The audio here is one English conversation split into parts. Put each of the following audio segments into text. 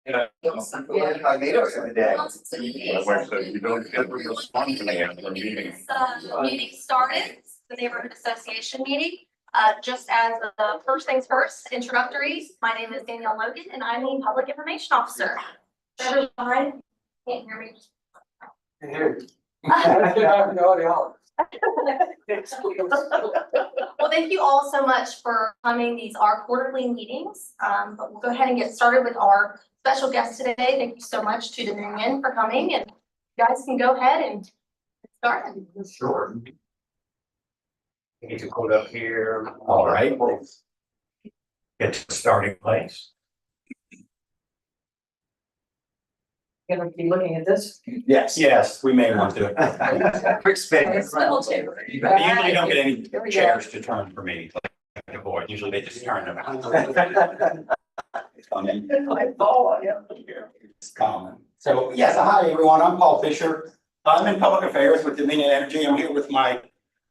Yeah. Incognito for the day. So you don't get to respond to me at the meeting. Meeting started, the neighborhood association meeting. Just as the first things first, introductory, my name is Danielle Logan and I'm the public information officer. Can't hear me. Well, thank you all so much for coming. These are quarterly meetings, but we'll go ahead and get started with our special guest today. Thank you so much to Dominion for coming, and you guys can go ahead and get started. Sure. Need to quote up here. All right. Get to the starting place. Gonna be looking at this. Yes, we may want to. Quick spin. Swivel chair. You usually don't get any chairs to turn for me. Like the board, usually they just turn them. It's common. So, yes, hi, everyone. I'm Paul Fisher. I'm in public affairs with Dominion Energy. I'm here with my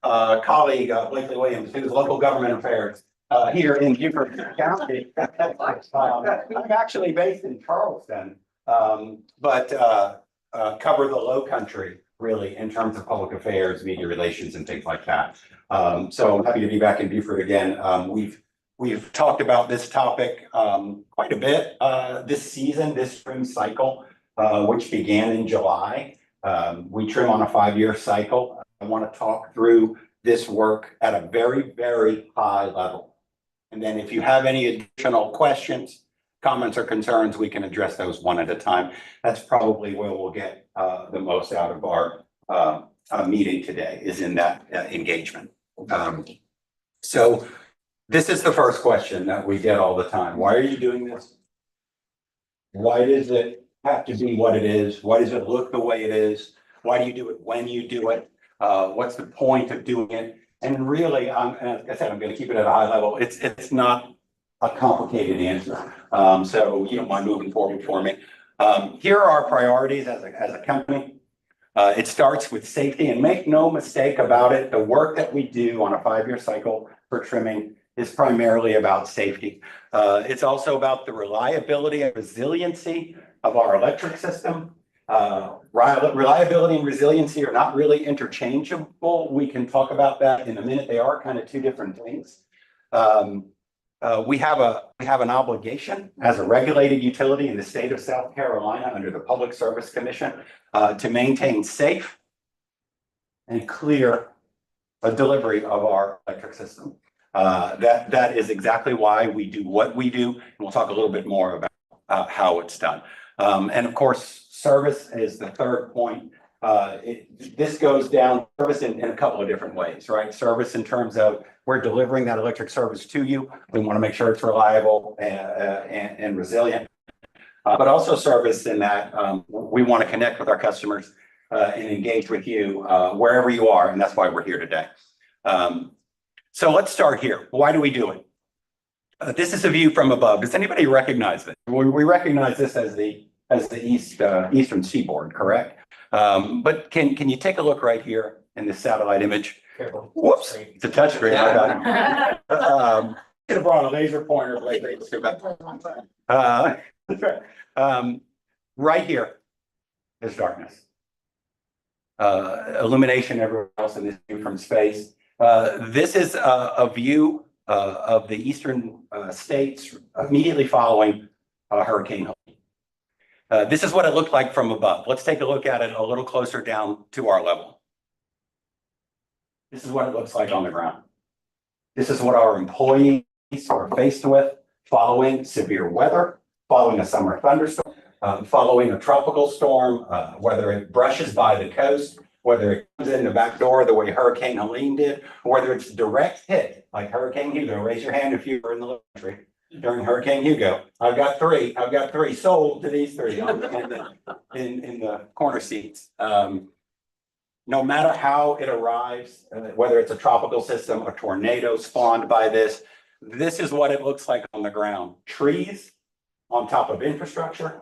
colleague, Blakely Williams, who's local government affairs here in Beaufort County. I'm actually based in Charleston, but cover the Low Country really in terms of public affairs, media relations, and things like that. So I'm happy to be back in Beaufort again. We've talked about this topic quite a bit this season, this trim cycle, which began in July. We trim on a 5-year cycle. I want to talk through this work at a very, very high level. And then if you have any additional questions, comments, or concerns, we can address those one at a time. That's probably where we'll get the most out of our meeting today, is in that engagement. So this is the first question that we get all the time. Why are you doing this? Why does it have to be what it is? Why does it look the way it is? Why do you do it when you do it? What's the point of doing it? And really, as I said, I'm going to keep it at a high level. It's not a complicated answer. So you don't mind moving forward for me. Here are our priorities as a company. It starts with safety, and make no mistake about it. The work that we do on a 5-year cycle for trimming is primarily about safety. It's also about the reliability and resiliency of our electric system. Reliability and resiliency are not really interchangeable. We can talk about that in a minute. They are kind of two different things. We have an obligation as a regulated utility in the state of South Carolina under the Public Service Commission to maintain safe and clear delivery of our electric system. That is exactly why we do what we do, and we'll talk a little bit more about how it's done. And of course, service is the third point. This goes down service in a couple of different ways, right? Service in terms of we're delivering that electric service to you. We want to make sure it's reliable and resilient, but also service in that we want to connect with our customers and engage with you wherever you are, and that's why we're here today. So let's start here. Why do we do it? This is a view from above. Does anybody recognize this? We recognize this as the eastern seaboard, correct? But can you take a look right here in this satellite image? Careful. Whoops, it's a touch screen. Could have brought a laser pointer lately. Right here is darkness. Illumination everywhere else in this view from space. This is a view of the eastern states immediately following Hurricane Helene. This is what it looked like from above. Let's take a look at it a little closer down to our level. This is what it looks like on the ground. This is what our employees are faced with following severe weather, following a summer thunderstorm, following a tropical storm, whether it brushes by the coast, whether it comes in the back door the way Hurricane Helene did, or whether it's direct hit like Hurricane Hugo. Raise your hand if you were in the country during Hurricane Hugo. I've got three sold to these three in the corner seats. No matter how it arrives, whether it's a tropical system, a tornado spawned by this is what it looks like on the ground. Trees on top of infrastructure,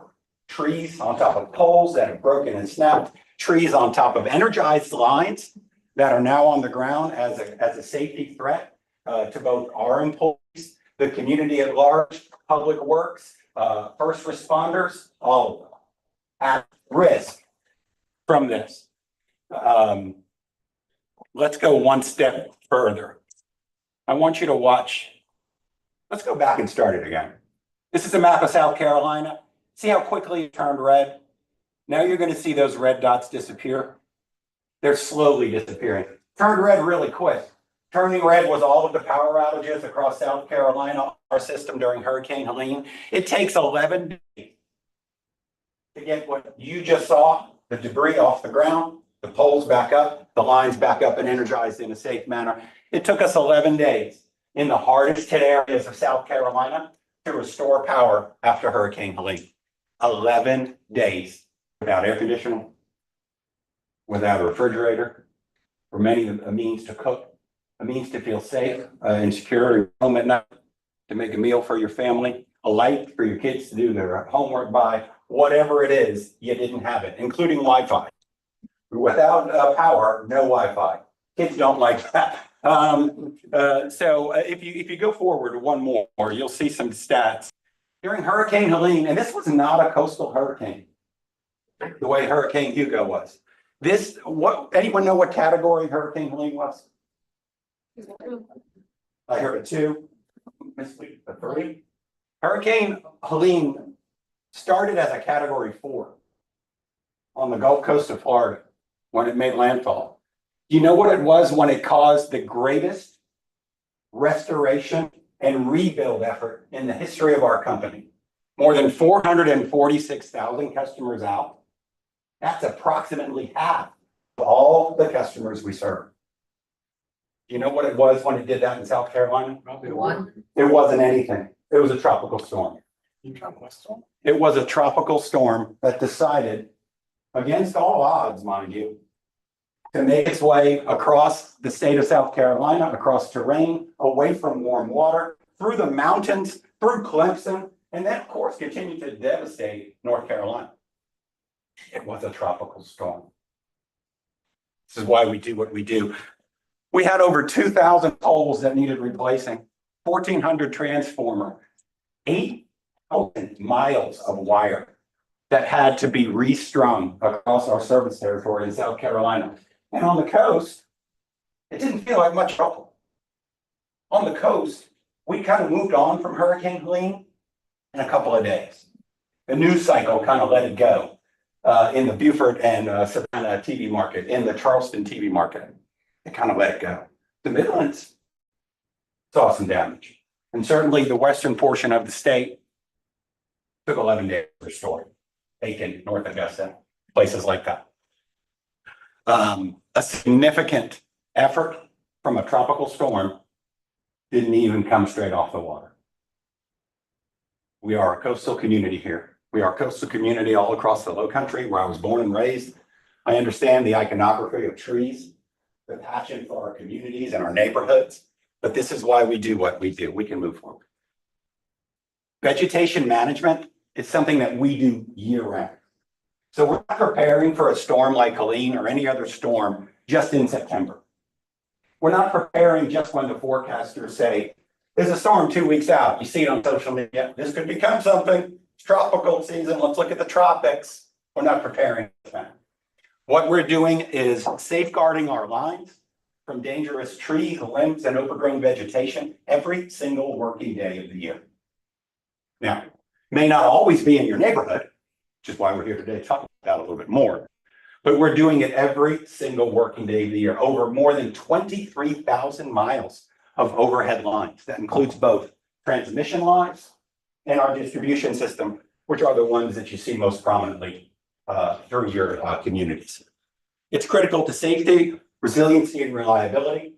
trees on top of poles that have broken and snapped, trees on top of energized lines that are now on the ground as a safety threat to both our employees, the community at large, public works, first responders, all of them, at risk from this. Let's go one step further. I want you to watch. Let's go back and start it again. This is a map of South Carolina. See how quickly it turned red? Now you're going to see those red dots disappear. They're slowly disappearing. Turned red really quick. Turning red was all of the power outages across South Carolina, our system during Hurricane Helene. It takes 11 days to get what you just saw, the debris off the ground, the poles back up, the lines back up and energized in a safe manner. It took us 11 days in the hardest hit areas of South Carolina to restore power after Hurricane Helene. 11 days without air conditioning, without a refrigerator, for many a means to cook, a means to feel safe and secure at home at night, to make a meal for your family, a light for your kids to do their homework by, whatever it is, you didn't have it, including Wi-Fi. Without power, no Wi-Fi. Kids don't like that. So if you go forward one more, you'll see some stats. During Hurricane Helene, and this was not a coastal hurricane, the way Hurricane Hugo was. Anyone know what category Hurricane Helene was? I heard a 2, Miss Lee, a 3. Hurricane Helene started as a category 4 on the Gulf Coast of Florida when it made landfall. Do you know what it was when it caused the greatest restoration and rebuild effort in the history of our company? More than 446,000 customers out. That's approximately half of all the customers we serve. Do you know what it was when it did that in South Carolina? It wasn't anything. It was a tropical storm. It was a tropical storm that decided, against all odds, mind you, to make its way across the state of South Carolina, across terrain, away from warm water, through the mountains, through Clemson, and then, of course, continue to devastate North Carolina. It was a tropical storm. This is why we do what we do. We had over 2,000 poles that needed replacing, 1,400 transformer, 8,000 miles of wire that had to be restrung across our service territory in South Carolina. And on the coast, it didn't feel like much trouble. On the coast, we kind of moved on from Hurricane Helene in a couple of days. The news cycle kind of let it go in the Beaufort and Savannah TV market, in the Charleston TV market. It kind of let it go. The Midlands saw some damage. And certainly the western portion of the state took 11 days to restore. Aiken, North Augusta, places like that. A significant effort from a tropical storm didn't even come straight off the water. We are a coastal community here. We are a coastal community all across the Low Country where I was born and raised. I understand the iconography of trees, the passion for our communities and our neighborhoods, but this is why we do what we do. We can move forward. Vegetation management is something that we do year round. So we're not preparing for a storm like Helene or any other storm just in September. We're not preparing just when the forecasters say, there's a storm 2 weeks out. You see it on social media. This could become something. It's tropical season. Let's look at the tropics. We're not preparing for that. What we're doing is safeguarding our lines from dangerous trees, limbs, and overgrown vegetation every single working day of the year. Now, may not always be in your neighborhood, which is why we're here today talking about it a little bit more, but we're doing it every single working day of the year, over more than 23,000 miles of overhead lines. That includes both transmission lines and our distribution system, which are the ones that you see most prominently through your communities. It's critical to safety, resiliency, and reliability.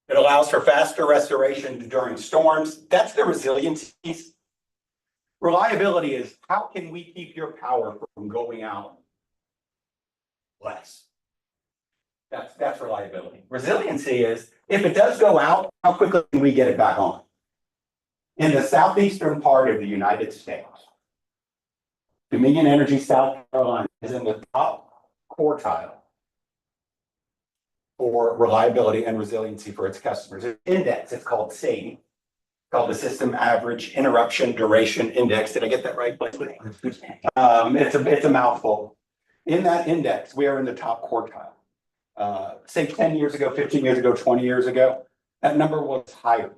It allows for faster restoration during storms. That's the resiliency piece. Reliability is how can we keep your power from going out less? That's reliability. Resiliency is if it does go out, how quickly can we get it back on? In the southeastern part of the United States, Dominion Energy South Carolina is in the top quartile for reliability and resiliency for its customers. It's index, it's called SAIDI. called the System Average Interruption Duration Index. Did I get that right, Blakely? It's a mouthful. In that index, we are in the top quartile. Say 10 years ago, 15 years ago, 20 years ago, that number was higher.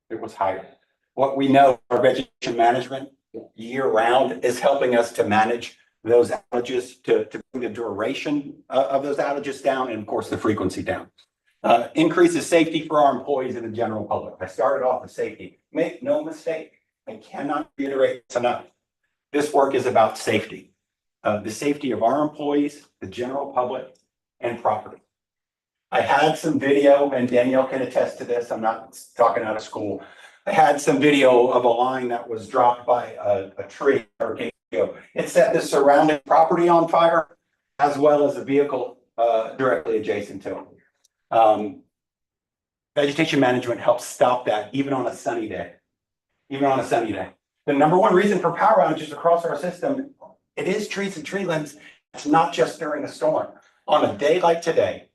It was higher. What we know, our vegetation management year round is helping us to manage those outages, to bring the duration of those outages down, and of course, the frequency down. Increases safety for our employees and the general public. I started off with safety. Make no mistake, I cannot reiterate this enough. This work is about safety. The safety of our employees, the general public, and property. I had some video, and Danielle can attest to this. I'm not talking out of school. I had some video of a line that was dropped by a tree. It set the surrounding property on fire, as well as a vehicle directly adjacent to it. Vegetation management helps stop that even on a sunny day. Even on a sunny day. The number one reason for power outages across our system, it is trees and tree limbs. It's not just during a storm. On a day like today,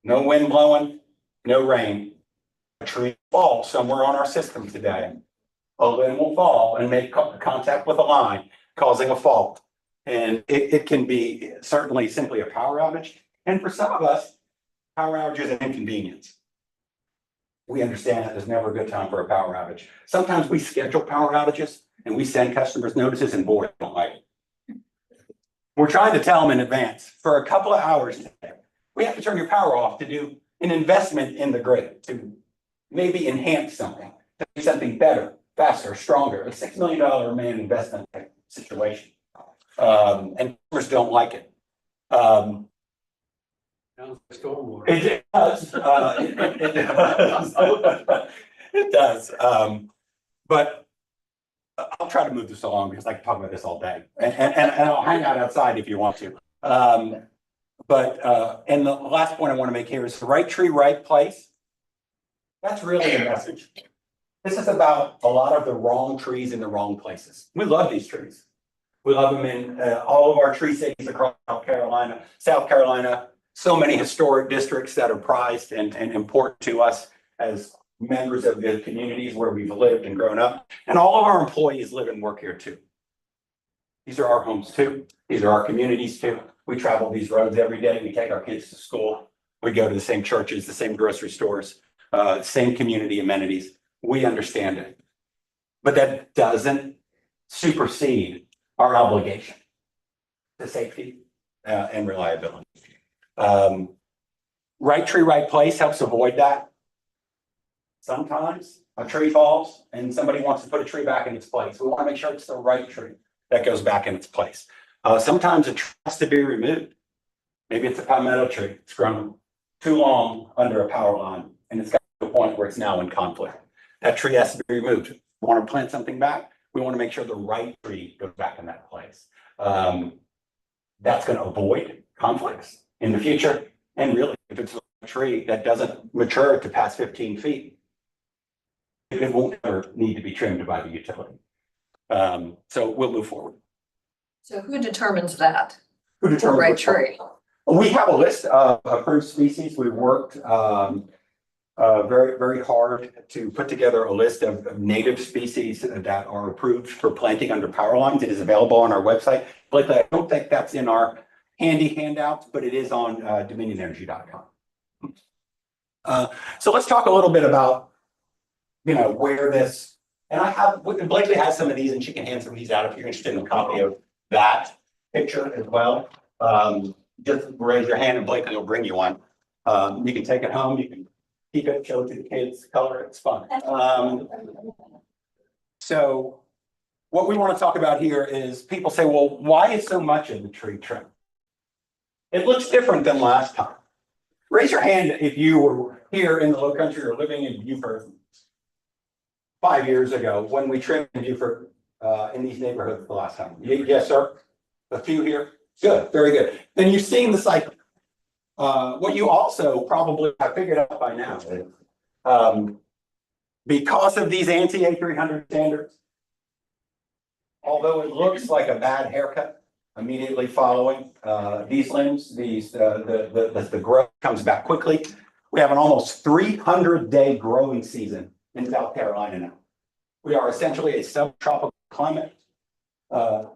no wind blowing, no rain, a tree falls somewhere on our system today. A limb will fall and make contact with a line, causing a fault. And it can be certainly simply a power outage. And for some of us, power outage is an inconvenience. We understand that there's never a good time for a power outage. Sometimes we schedule power outages and we send customers notices, and boy, they don't like it. We're trying to tell them in advance for a couple of hours today. We have to turn your power off to do an investment in the grid, to maybe enhance something, to do something better, faster, stronger, a $6 million man investment situation. And customers don't like it. It does. It does. It does. But I'll try to move this along because I can talk about this all day, and I'll hang out outside if you want to. And the last point I want to make here is the right tree, right place. That's really the message. This is about a lot of the wrong trees in the wrong places. We love these trees. We love them in all of our tree cities across South Carolina, so many historic districts that are prized and important to us as members of the communities where we've lived and grown up. And all of our employees live and work here too. These are our homes too. These are our communities too. We travel these roads every day. We take our kids to school. We go to the same churches, the same grocery stores, same community amenities. We understand it. But that doesn't supersede our obligation to safety and reliability. Right tree, right place helps avoid that. Sometimes a tree falls and somebody wants to put a tree back in its place. We want to make sure it's the right tree that goes back in its place. Sometimes a tree has to be removed. Maybe it's a palmetto tree. It's grown too long under a power line and it's got to a point where it's now in conflict. That tree has to be removed. We want to plant something back. We want to make sure the right tree goes back in that place. That's going to avoid conflicts in the future. And really, if it's a tree that doesn't mature to past 15 feet, it won't ever need to be trimmed by the utility. So we'll move forward. So who determines that? Who The determines right which one? tree? We have a list of approved species. We worked very, very hard to put together a list of native species that are approved for planting under power lines. It is available on our website. But I don't think that's in our handy handouts, but it is on dominionenergy.com. So let's talk a little bit about, where this, and Blakely has some of these and she can hand some of these out if you're interested in a copy of that picture as well. Just raise your hand and Blakely will bring you one. You can take it home, you can keep it, show it to the kids, color it, it's fun. So what we want to talk about here is people say, well, why is so much of the tree trim? It looks different than last time. Raise your hand if you were here in the Low Country or living in Beaufort 5 years ago when we trimmed in Beaufort in these neighborhoods the last time. Yes, sir? A few here? Good, very good. Then you've seen the cycle. What you also probably have figured out by now is because of these anti-A300 standards, although it looks like a bad haircut immediately following these limbs, the growth comes back quickly. We have an almost 300-day growing season in South Carolina now. We are essentially a subtropical climate.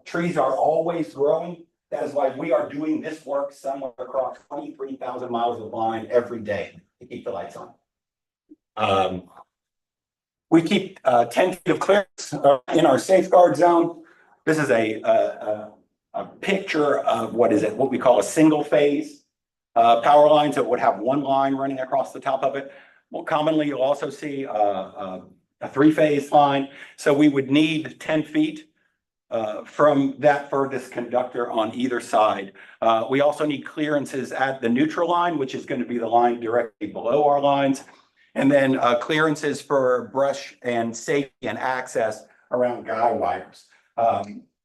Trees are always growing. That is why we are doing this work somewhere across 23,000 miles of line every day to keep the lights on. We keep 10 feet of clearance in our safeguard zone. This is a picture of what we call a single phase power line. So it would have one line running across the top of it. Well, commonly you'll also see a three-phase line. So we would need 10 feet from that furthest conductor on either side. We also need clearances at the neutral line, which is going to be the line directly below our lines. And then clearances for brush and safety and access around guy wires.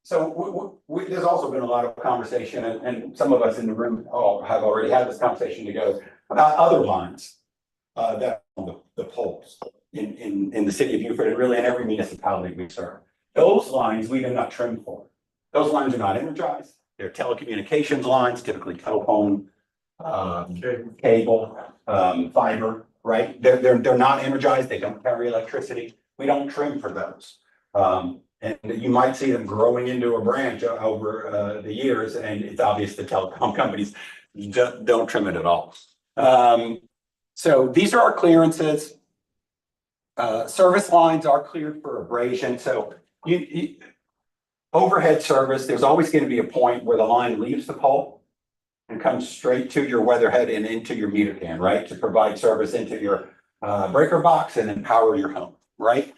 So there's also been a lot of conversation, and some of us in the room have already had this conversation together about other lines that are on the poles in the city of Beaufort and really in every municipality we serve. Those lines we do not trim for. Those lines are not energized. They're telecommunications lines, typically telephone, cable, fiber, right? They're not energized. They don't carry electricity. We don't trim for those. And you might see them growing into a branch over the years, and it's obvious the telecom companies don't trim it at all. So these are our clearances. Service lines are cleared for abrasion. So overhead service, there's always going to be a point where the line leaves the pole and comes straight to your weatherhead and into your meter can, right? To provide service into your breaker box and then power your home, right?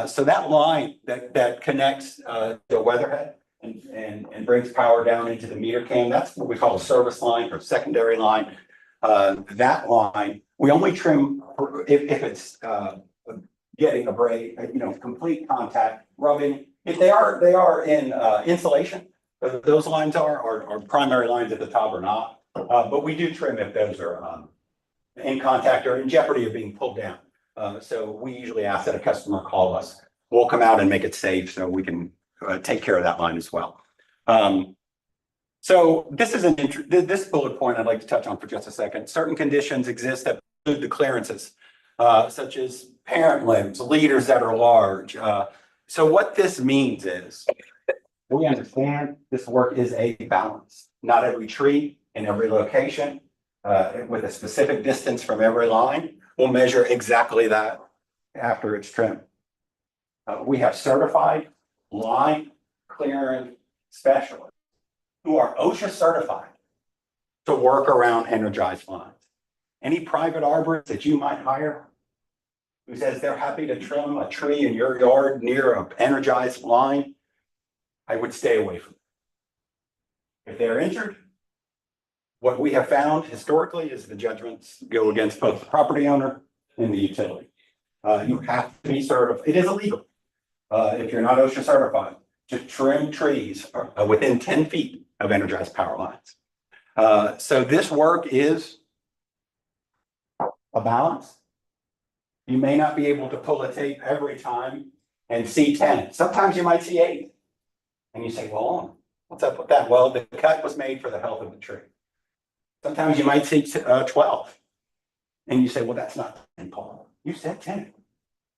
So that line that connects the weatherhead and brings power down into the meter can, that's what we call a service line or secondary line. That line, we only trim if it's getting complete contact, rubbing. If they are in insulation, those lines are primary lines at the top or not. But we do trim if those are in contact or in jeopardy of being pulled down. So we usually ask that a customer call us. We'll come out and make it safe so we can take care of that line as well. So this is this bullet point I'd like to touch on for just a second. Certain conditions exist that include the clearances, such as parent limbs, leaders that are large. So what this means is we understand this work is a balance. Not every tree in every location with a specific distance from every line will measure exactly that after it's trimmed. We have certified line clearing specialists who are OSHA certified to work around energized lines. Any private arborist that you might hire who says they're happy to trim a tree in your yard near an energized line, I would stay away from it. If they're injured, what we have found historically is the judgments go against both the property owner and the utility. You have to be certified. It is illegal if you're not OSHA certified to trim trees within 10 feet of energized power lines. So this work is a balance. You may not be able to pull a tape every time and see 10. Sometimes you might see 8. And you say, well, what's up with that? Well, the cut was made for the health of the tree. Sometimes you might see 12. And you say, well, that's not 10, Paul. You said 10.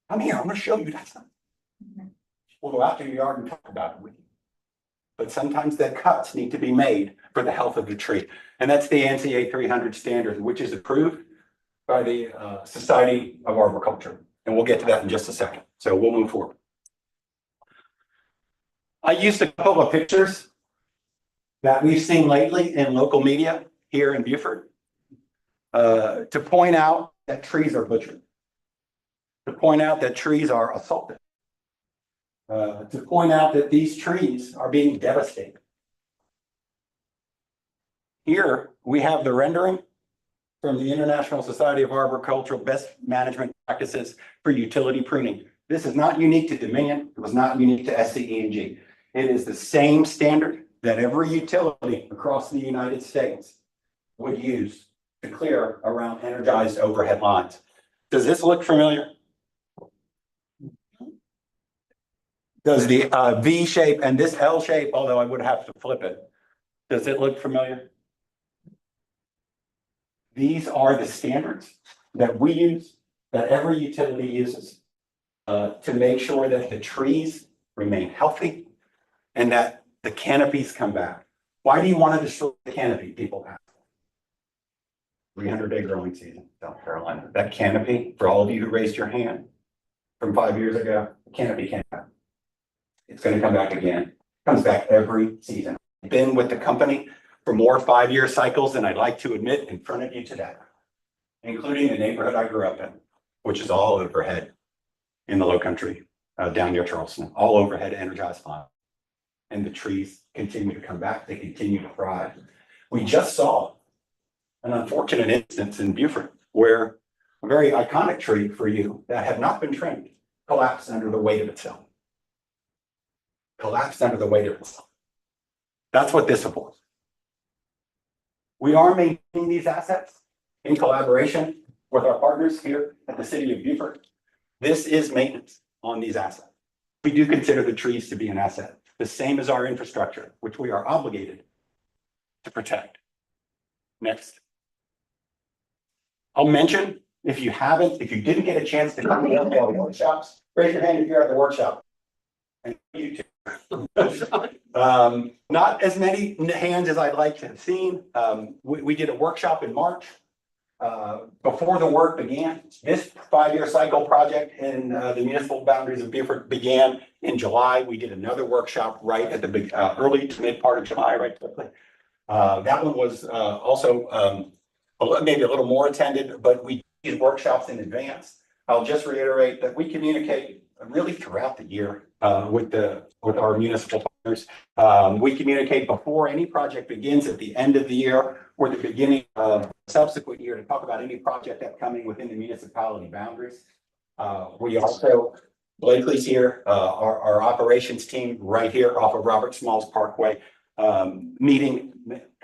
Come here, I'm going to show you that's not. We'll go out to your yard and talk about it with you. But sometimes the cuts need to be made for the health of the tree. And that's the NCA 300 standard, which is approved by the Society of Arboriculture. And we'll get to that in just a second. So we'll move forward. I used a couple of pictures that we've seen lately in local media here in Beaufort to point out that trees are butchered, to point out that trees are assaulted, to point out that these trees are being devastated. Here we have the rendering from the International Society of Arboricultural Best Management Practices for Utility Pruning. This is not unique to Dominion. It was not unique to SCE&G. It is the same standard that every utility across the United States would use to clear around energized overhead lines. Does this look familiar? Does the V shape and this L shape, although I would have to flip it, does it look familiar? These are the standards that we use, that every utility uses to make sure that the trees remain healthy and that the canopies come back. Why do you want to destroy the canopy? People ask. 300-day growing season, South Carolina. That canopy, for all of you who raised your hand from 5 years ago, the canopy came back. It's going to come back again. Comes back every season. I've been with the company for more 5-year cycles than I'd like to admit in front of you today, including the neighborhood I grew up in, which is all overhead in the Low Country, down near Charleston, all overhead energized line. And the trees continue to come back. They continue to thrive. We just saw an unfortunate instance in Beaufort where a very iconic tree for you that had not been trimmed collapsed under the weight of itself. Collapsed under the weight of itself. That's what this supports. We are maintaining these assets in collaboration with our partners here at the city of Beaufort. This is maintenance on these assets. We do consider the trees to be an asset, the same as our infrastructure, which we are obligated to protect. Next. I'll mention, if you didn't get a chance to come to one of the workshops, raise your hand if you're at the workshop. And you too. Not as many hands as I'd like to have seen. We did a workshop in March. Before the work began, this 5-year cycle project in the municipal boundaries of Beaufort began in July. We did another workshop right at the early to mid part of July, right quickly. That one was also maybe a little more attended, but we did workshops in advance. I'll just reiterate that we communicate really throughout the year with our municipal partners. We communicate before any project begins, at the end of the year, or the beginning of subsequent year to talk about any project upcoming within the municipality boundaries. We also, Blakely's here, our operations team right here off of Robert Smalls Parkway, meeting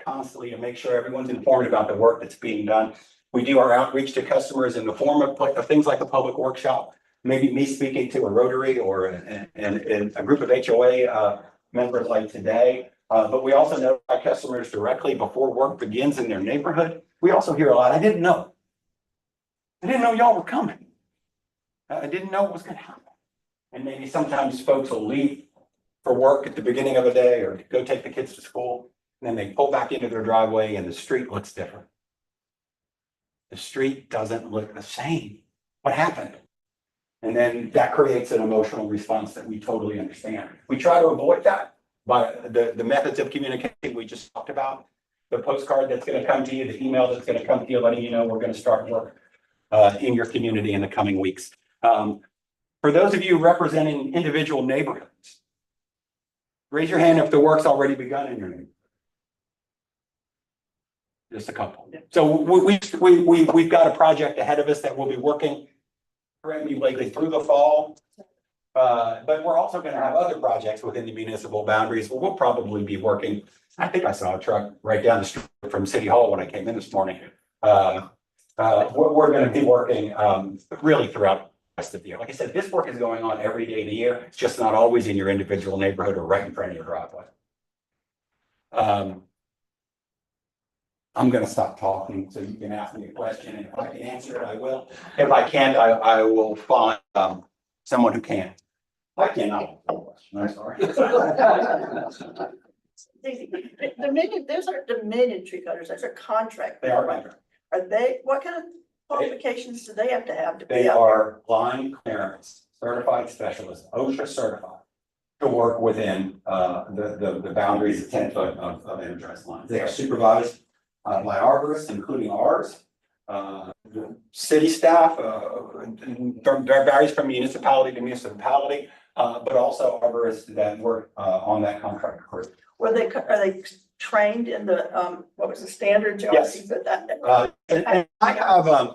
constantly to make sure everyone's informed about the work that's being done. We do our outreach to customers in the form of things like a public workshop, maybe me speaking to a Rotary or a group of HOA members like today. But we also notify customers directly before work begins in their neighborhood. We also hear a lot. I didn't know y'all were coming. I didn't know what was going to happen. And maybe sometimes folks will leave for work at the beginning of a day or go take the kids to school. And then they pull back into their driveway and the street looks different. The street doesn't look the same. What happened? And then that creates an emotional response that we totally understand. We try to avoid that by the methods of communication we just talked about. The postcard that's going to come to you, the email that's going to come to you, letting you know we're going to start work in your community in the coming weeks. For those of you representing individual neighborhoods, raise your hand if the work's already begun in your neighborhood. Just a couple. So we've got a project ahead of us that we'll be working, correct me, Blakely, through the fall. But we're also going to have other projects within the municipal boundaries where we'll probably be working. I think I saw a truck right down the street from City Hall when I came in this morning. We're going to be working really throughout the rest of the year. Like I said, this work is going on every day of the year. It's just not always in your individual neighborhood or right in front of your driveway. I'm going to stop talking so you can ask me a question, and if I can answer it, I will. If I can't, I will find someone who can. I cannot. I'm sorry. Those are Dominion tree cutters, those are contract. They are contract. Are they, what kind of qualifications do they have to be They out are line clearance, certified specialists, OSHA certified, to work within the boundaries of 10 foot of energized lines. They are supervised by arborists, including ours. The city staff, varies from municipality to municipality, but also arborists that work on that contract crew. are they trained in the, what was the standard? Yes. And I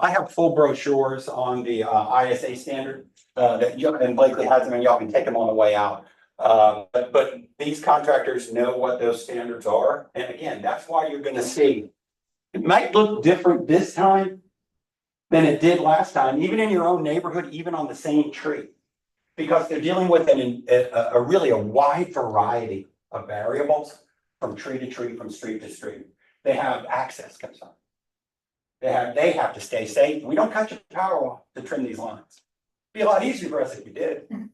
have full brochures on the ISA standard that you and Blakely has them, and y'all can take them on the way out. But these contractors know what those standards are. And again, that's why you're going to see it might look different this time than it did last time, even in your own neighborhood, even on the same tree, because they're dealing with a really wide variety of variables from tree to tree, from street to street. They have access concerns. They have to stay safe. We don't cut your power off to trim these lines Be a lot easier for us if we did. You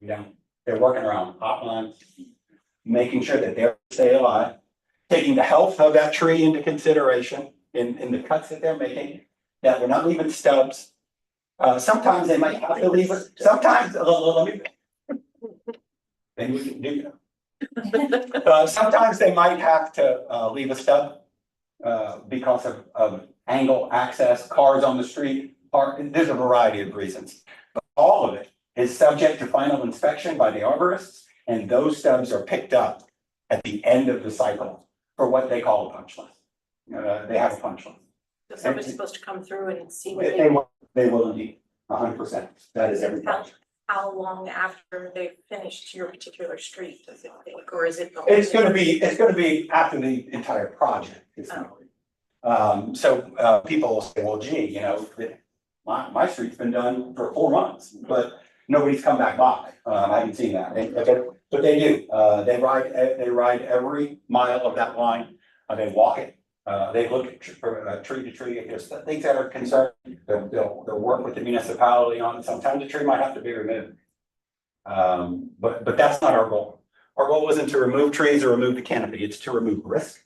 know, they're working around hotlines, making sure that they're stay alive, taking the health of that tree into consideration in the cuts that they're making, that we're not leaving stubs. Sometimes they might have to leave it, sometimes, let me. Then we can do that. Sometimes they might have to, leave a stub, because of angle, access, cars on the street, or, there's a variety of reasons. But all of it is subject to final inspection by the arborists, and those stubs are picked up at the end of the cycle for what they call a punch list. They have a punch list. So somebody's supposed to come through and see what They will indeed, 100%. That is every project. how long after they finished your particular street does it take, or is it? It's gonna be after the entire project. So people will say, well, gee, you know, my street's been done for 4 months, but nobody's come back by. I haven't seen that, but they do. They ride every mile of that line. They walk it. They look at tree to tree. If there's things that are concerned, they'll work with the municipality on it. Sometimes the tree might have to be removed. But that's not our goal. Our goal isn't to remove trees or remove the canopy. It's to remove risk.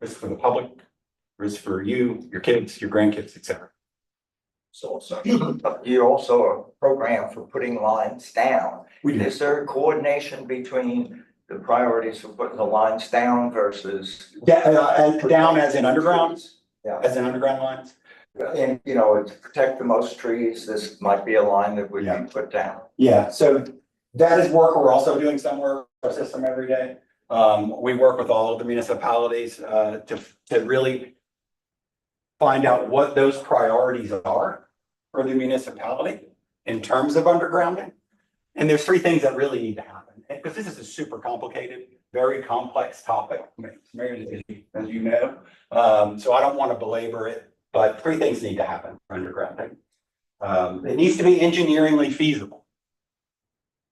Risk for the public, risk for you, your kids, your grandkids, etc. So you also a program for putting lines down. We do. Is there coordination between the priorities for putting the lines down versus? And down as in underground, Yeah, as in underground lines. and you know, to protect the most trees, this might be a line that would Yeah. be put down. Yeah, so that is work we're also doing somewhere in our system every day. We work with all of the municipalities to really find out what those priorities are for the municipality in terms of undergrounding. And there's 3 things that really need to happen, because this is a super complicated, very complex topic, as you know. So I don't want to belabor it, but 3 things need to happen for undergrounding. It needs to be engineeringly feasible.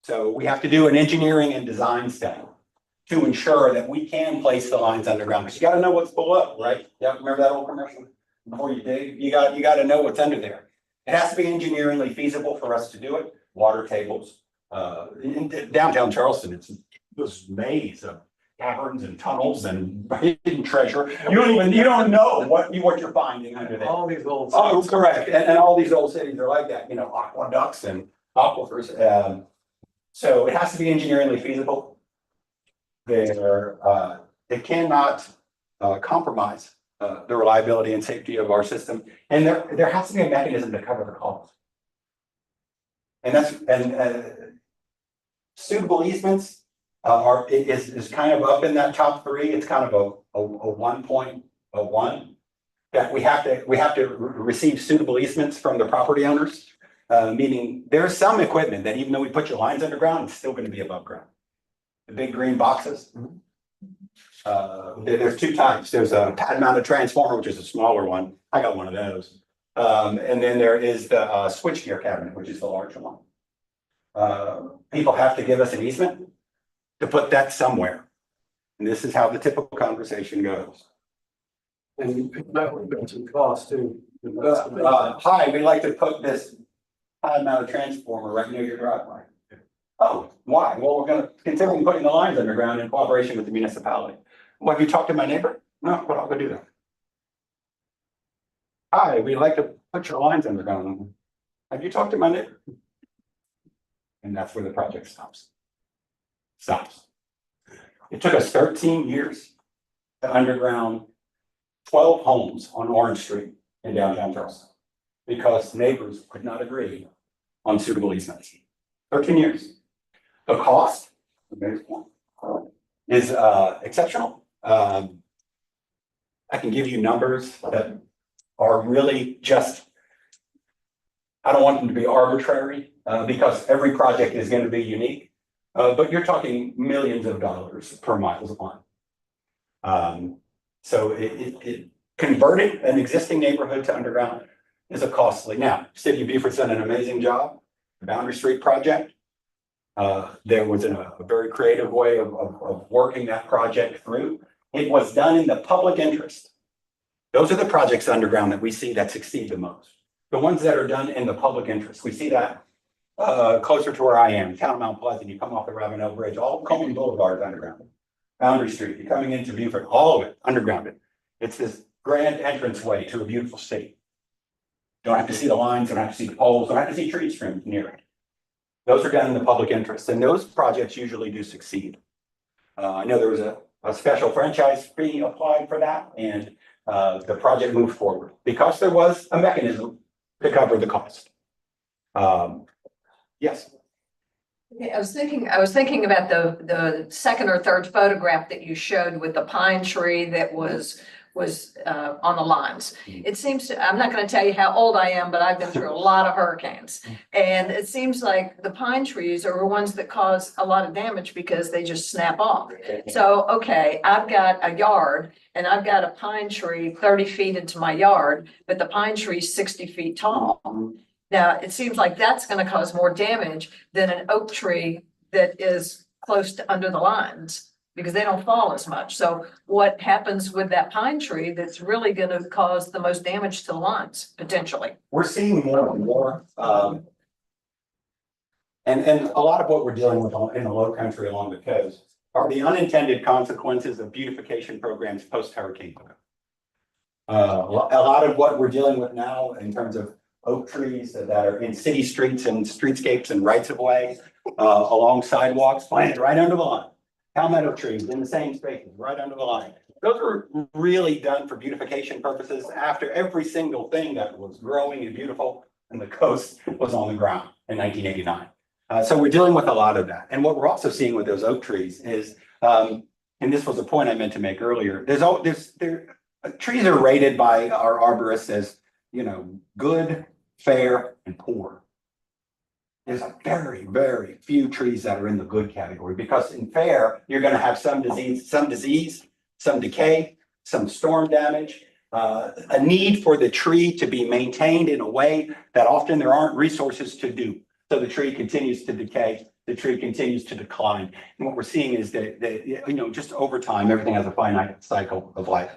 So we have to do an engineering and design study to ensure that we can place the lines underground. Because you got to know what's below, right? Yeah, remember that old commercial? Before you dig, you got to know what's under there. It has to be engineeringly feasible for us to do it. Water tables. In downtown Charleston, it's this maze of caverns and tunnels and hidden treasure. You don't know what you're finding under there. All these old. Oh, correct. And all these old cities are like that, you know, aqueducts and aquifers. So it has to be engineeringly feasible. It cannot compromise the reliability and safety of our system. And there has to be a mechanism to cover the cost. And suitable easements is kind of up in that top 3. It's kind of a 1.1 that we have to receive suitable easements from the property owners. Meaning there's some equipment that even though we put your lines underground, it's still going to be above ground. The big green boxes. There's 2 types. There's a pad mounted transformer, which is a smaller one. I got one of those. And then there is the switchgear cabinet, which is the larger one. People have to give us an easement to put that somewhere. And this is how the typical conversation goes. And that would be some cost too. Hi, we'd like to put this pad mounted transformer right near your driveway. Oh, why? Well, we're gonna consider putting the lines underground in cooperation with the municipality. Well, have you talked to my neighbor? No, but I'll go do that. Hi, we'd like to put your lines underground. Have you talked to my neighbor? And that's where the project stops. It took us 13 years to underground 12 homes on Orange Street in downtown Charleston because neighbors could not agree on suitable easements. 13 years. The cost is exceptional. I can give you numbers that are really just, I don't want them to be arbitrary because every project is going to be unique. But you're talking millions of dollars per mile line. So it converting an existing neighborhood to underground is a costly. Now, City of Beaufort's done an amazing job. The Boundary Street project. There was a very creative way of working that project through. It was done in the public interest. Those are the projects underground that we see that succeed the most. the ones that are done in the public interest. We see that closer to where I am, town of Mount Pleasant, you come off the Ravenel Bridge, all Coleman Boulevard is underground. Boundary Street, you're coming into Beaufort, all of it undergrounded. It's this grand entranceway to a beautiful city. Don't have to see the lines, don't have to see the poles, don't have to see tree trims near it. Those are done in the public interest, and those projects usually do succeed. I know there was a special franchise fee applied for that, and the project moved forward because there was a mechanism to cover the cost. Yes. I was thinking about the second or third photograph that you showed with the pine tree that was on the lines. It seems to, I'm not gonna tell you how old I am, but I've been through a lot of hurricanes. And it seems like the pine trees are the ones that cause a lot of damage because they just snap off. So, okay, I've got a yard and I've got a pine tree 30 feet into my yard, but the pine tree is 60 feet tall. Now, it seems like that's gonna cause more damage than an oak tree that is close to under the lines, because they don't fall as much. So what happens with that pine tree that's really gonna cause the most damage to the lines, potentially? We're seeing more and more, and a lot of what we're dealing with in the low country along the coast are the unintended consequences of beautification programs post-hurricane. A lot of what we're dealing with now in terms of oak trees that are in city streets and streetscapes and rights of way, along sidewalks, planted right under the line. Palmetto trees in the same spaces, right under the line. Those were really done for beautification purposes after every single thing that was growing and beautiful in the coast was on the ground in 1989. So we're dealing with a lot of that. And what we're also seeing with those oak trees is, and this was a point I meant to make earlier, trees are rated by our arborists as, good, fair, and poor. There's a very, very few trees that are in the good category, because in fair, you're gonna have some disease, some decay, some storm damage, a need for the tree to be maintained in a way that often there aren't resources to do. So the tree continues to decay, the tree continues to decline. And what we're seeing is that just over time, everything has a finite cycle of life.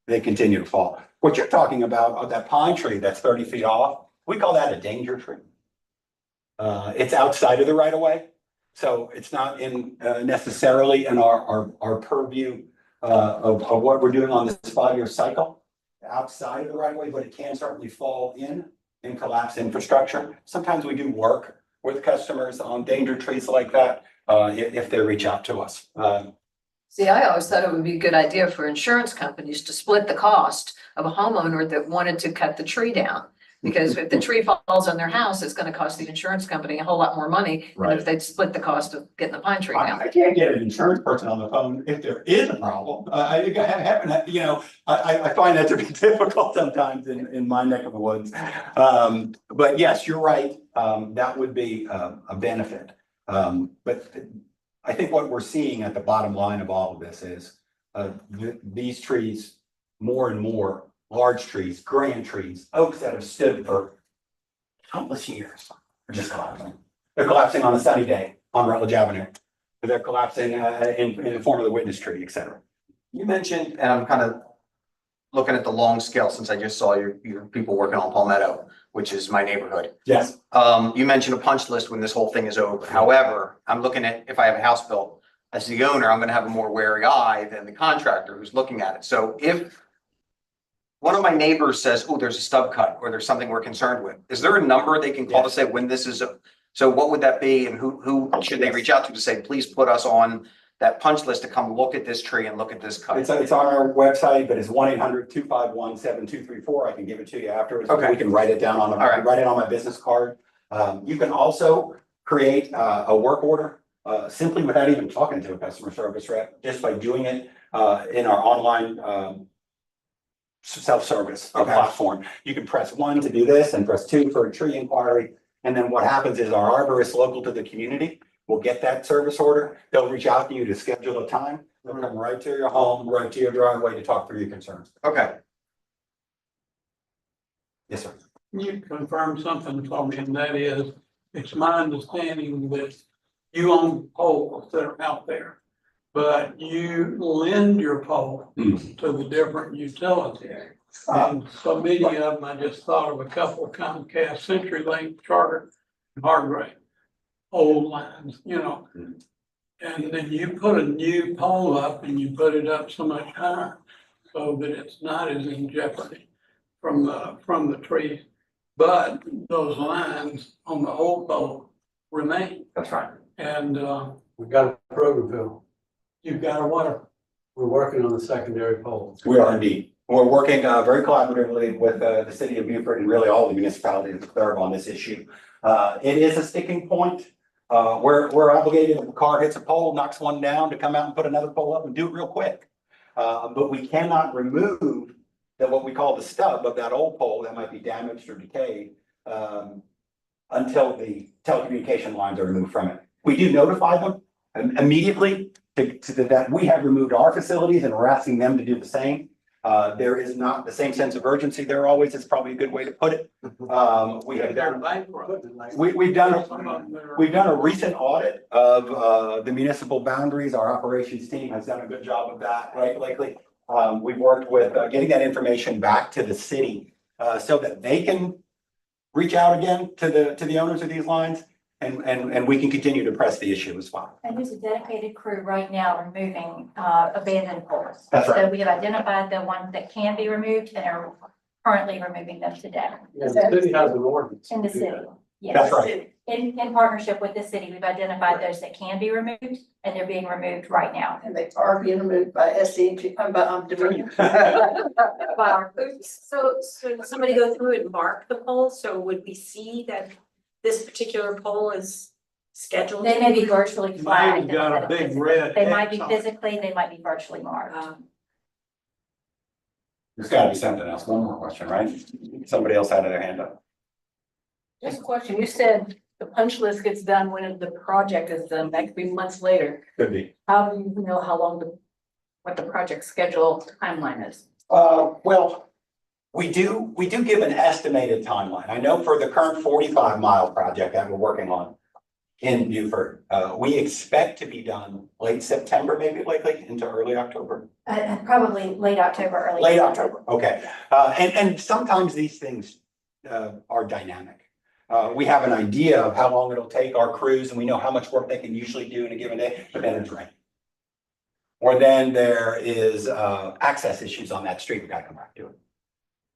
They continue to fall. What you're talking about, that pine tree that's 30 feet off, we call that a danger tree. It's outside of the right of way, so it's not in necessarily in our purview of what we're doing on this 5-year cycle outside of the right of way, but it can certainly fall in and collapse infrastructure. Sometimes we do work with customers on danger trees like that if they reach out to us. See, I always thought it would be a good idea for insurance companies to split the cost of a homeowner that wanted to cut the tree down. Because if the tree falls on their house, it's gonna cost the insurance company a whole lot more money than if they'd split the cost of getting the pine tree down. I can't get an insurance person on the phone if there is a problem. I find that to be difficult sometimes in my neck of the woods. But yes, you're right. That would be a benefit. But I think what we're seeing at the bottom line of all of this is these trees, more and more large trees, grand trees, oaks that have stood for countless years are just collapsing. They're collapsing on a sunny day on Rutledge Avenue. They're collapsing in the form of the witness tree, et cetera. You mentioned, and I'm kind of looking at the long scale since I just saw your people working on Palmetto, which is my neighborhood. Yes. You mentioned a punch list when this whole thing is over. However, I'm looking at, if I have a house built, as the owner, I'm gonna have a more wary eye than the contractor who's looking at it. So if one of my neighbors says, oh, there's a stub cut or there's something we're concerned with, is there a number they can call to say when this is, so what would that be? And who should they reach out to say, please put us on that punch list to come look at this tree and look at this cut? It's on our website, but it's 1-800-251-7234. I can give it to you afterwards. Okay. We can write it down on write it on my business card. You can also create a work order simply without even talking to a customer service rep, just by doing it in our online self-service platform. You can press 1 to do this and press 2 for a tree inquiry. And then what happens is our arborist local to the community will get that service order. They'll reach out to you to schedule a time. They'll come right to your home, right to your driveway to talk through your concerns. Okay. Yes, sir. You confirmed something for me, and that is, it's my understanding that you own poles that are out there, but you lend your pole to the different utilities. And so many of them, I just thought of a couple of Comcast, CenturyLink, Charter, and Hargrave. Old lines, you know. And then you put a new pole up and you put it up so much higher so that it's not as in jeopardy from the trees. But those lines on the old pole remain. That's right. And We've got a program, Bill. you've got to water. We're working on the secondary poles. We are indeed. We're working very collaboratively with the city of Beaufort and really all the municipalities to serve on this issue. It is a sticking point. We're obligated, if a car hits a pole, knocks one down, to come out and put another pole up and do it real quick. But we cannot remove what we call the stub of that old pole that might be damaged or decayed until the telecommunication lines are removed from it. We do notify them immediately to that we have removed our facilities and we're asking them to do the same. There is not the same sense of urgency there always. It's probably a good way to put it. We have They're done, bankrupt. we've done, Some of them are- we've done a recent audit of the municipal boundaries. Our operations team has done a good job of that, right, Blakely? We've worked with getting that information back to the city so that they can reach out again to the owners of these lines and we can continue to press the issue as well. And there's a dedicated crew right now removing abandoned poles. That's right. So we have identified the ones that can be removed and are currently removing them today Yeah, the city has an ordinance. in the to do city. that. Yes. That's right. In partnership with the city, we've identified those that can be removed and they're being removed right now. And they are being removed by SCG, Dominion. So somebody go through and mark the pole, so would we see that this particular pole is scheduled? They may be virtually Mine's flagged. got a instead of big physically. red They might be X on it. physically, they might be virtually marked. There's gotta be something else. One more question, right? Somebody else had their hand up. Just a question, you said the punch list gets done when the project is done, that could be months later. Could be. How do you know how long what the project schedule timeline is? Well, we do give an estimated timeline. I know for the current 45-mile project that we're working on in Beaufort, we expect to be done late September, maybe likely into early October. Probably late October, early. Late November. October, okay. And sometimes these things are dynamic. We have an idea of how long it'll take our crews and we know how much work they can usually do in a given day, but then it's rain. Or then there is access issues on that street, we gotta come back to it.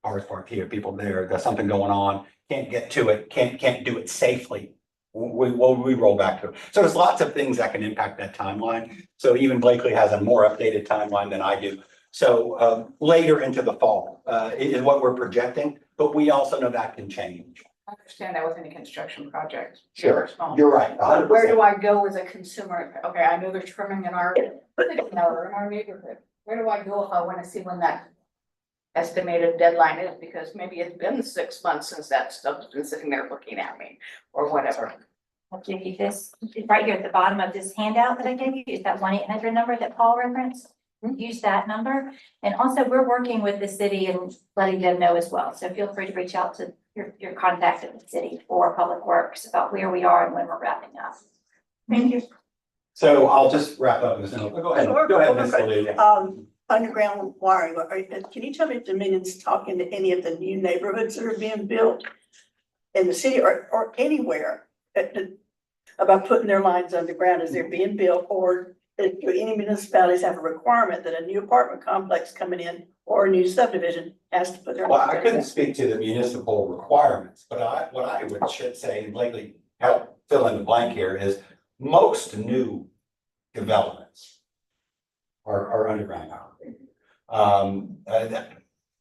Cars parked here, people there, there's something going on, can't get to it, can't do it safely. We roll back to it. So there's lots of things that can impact that timeline. So even Blakely has a more updated timeline than I do. So later into the fall is what we're projecting, but we also know that can change. I understand that with any construction project. Sure, you're right. But where do I go as a consumer? Okay, I know they're trimming in our neighborhood. Where do I go if I want to see when that estimated deadline is? Because maybe it's been 6 months since that stuff's been sitting there looking at me or whatever. I'll give you this, right here at the bottom of this handout that I gave you, is that 1-800 number that Paul referenced. Use that number. And also, we're working with the city and letting them know as well. So feel free to reach out to your contact at the city or Public Works about where we are and when we're wrapping up. Thank you. So I'll just wrap up this. Go ahead, go ahead, Ms. Celia. Underground wiring, can you tell me if Dominion's talking to any of the new neighborhoods that are being built in the city or anywhere about putting their lines underground as they're being built, or do any municipalities have a requirement that a new apartment complex coming in or a new subdivision has to put their Well, lines I couldn't underground? speak to the municipal requirements, but what I should say, and Blakely help fill in the blank here, is most new developments are underground power.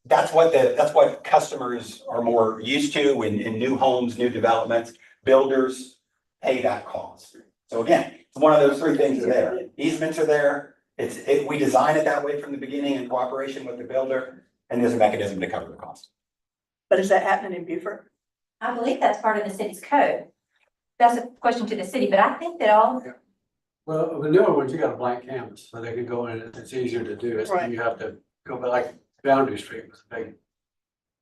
That's what customers are more used to in new homes, new developments. Builders pay that cost. So again, it's one of those three things are there. Easements are there. We design it that way from the beginning in cooperation with the builder, and there's a mechanism to cover the cost. But is that happening in Beaufort? I believe that's part of the city's code. That's a question to the city, but I think that all, Well, the newer ones, you got a blank canvas, so they can go in, it's easier to do. It's, Right. you have to go, but like Boundary Street was a big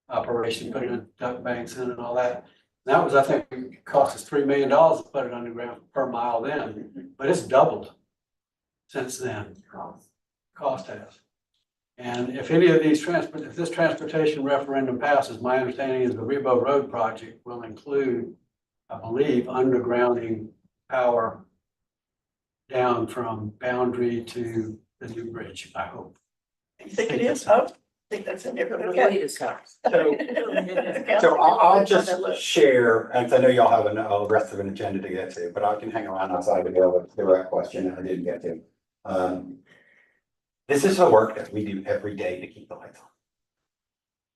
operation, putting in duct banks in and all that. That was, I think, it cost us $3 million to put it underground per mile then, but it's doubled since then. Cost has. And if any of these if this transportation referendum passes, my understanding is the Rebo Road project will include, I believe, undergrounding power down from Boundary to the new bridge, I hope. You think it is? Oh, I think that's in there. Okay. So I'll just share, and I know y'all have a rest of an agenda to get to, but I can hang around outside to go with the direct question that I didn't get to. This is the work that we do every day to keep the lights on.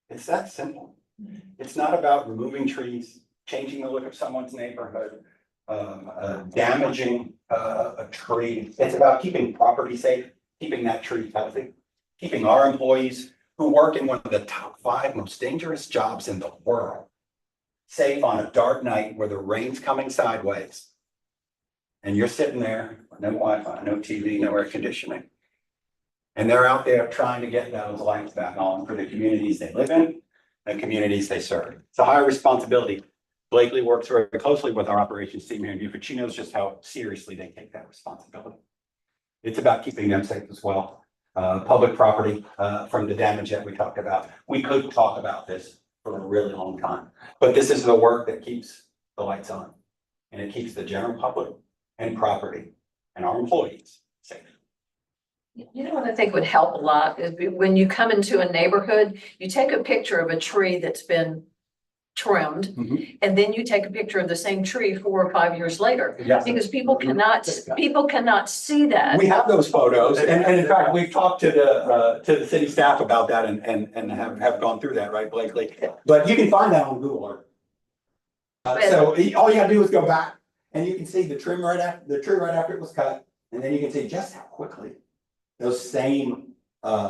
It's that simple. It's not about removing trees, changing the look of someone's neighborhood, damaging a tree. It's about keeping property safe, keeping that tree healthy, keeping our employees who work in one of the top 5 most dangerous jobs in the world safe on a dark night where the rain's coming sideways. And you're sitting there, no Wi-Fi, no TV, no air conditioning. And they're out there trying to get those lights back on for the communities they live in, the communities they serve. It's a high responsibility. Blakely works very closely with our operations team here in Beaufort. She knows just how seriously they take that responsibility. It's about keeping them safe as well. Public property, from the damage that we talked about. We could talk about this for a really long time, but this is the work that keeps the lights on. And it keeps the general public and property and our employees safe. You know what I think would help a lot is when you come into a neighborhood, you take a picture of a tree that's been trimmed, and then you take a picture of the same tree 4 or 5 years later. Yes. Because people cannot see that. We have those photos, and in fact, we've talked to the city staff about that and have gone through that, right, Blakely? But you can find that on Google Earth. So all you gotta do is go back and you can see the tree right after it was cut, and then you can see just how quickly those same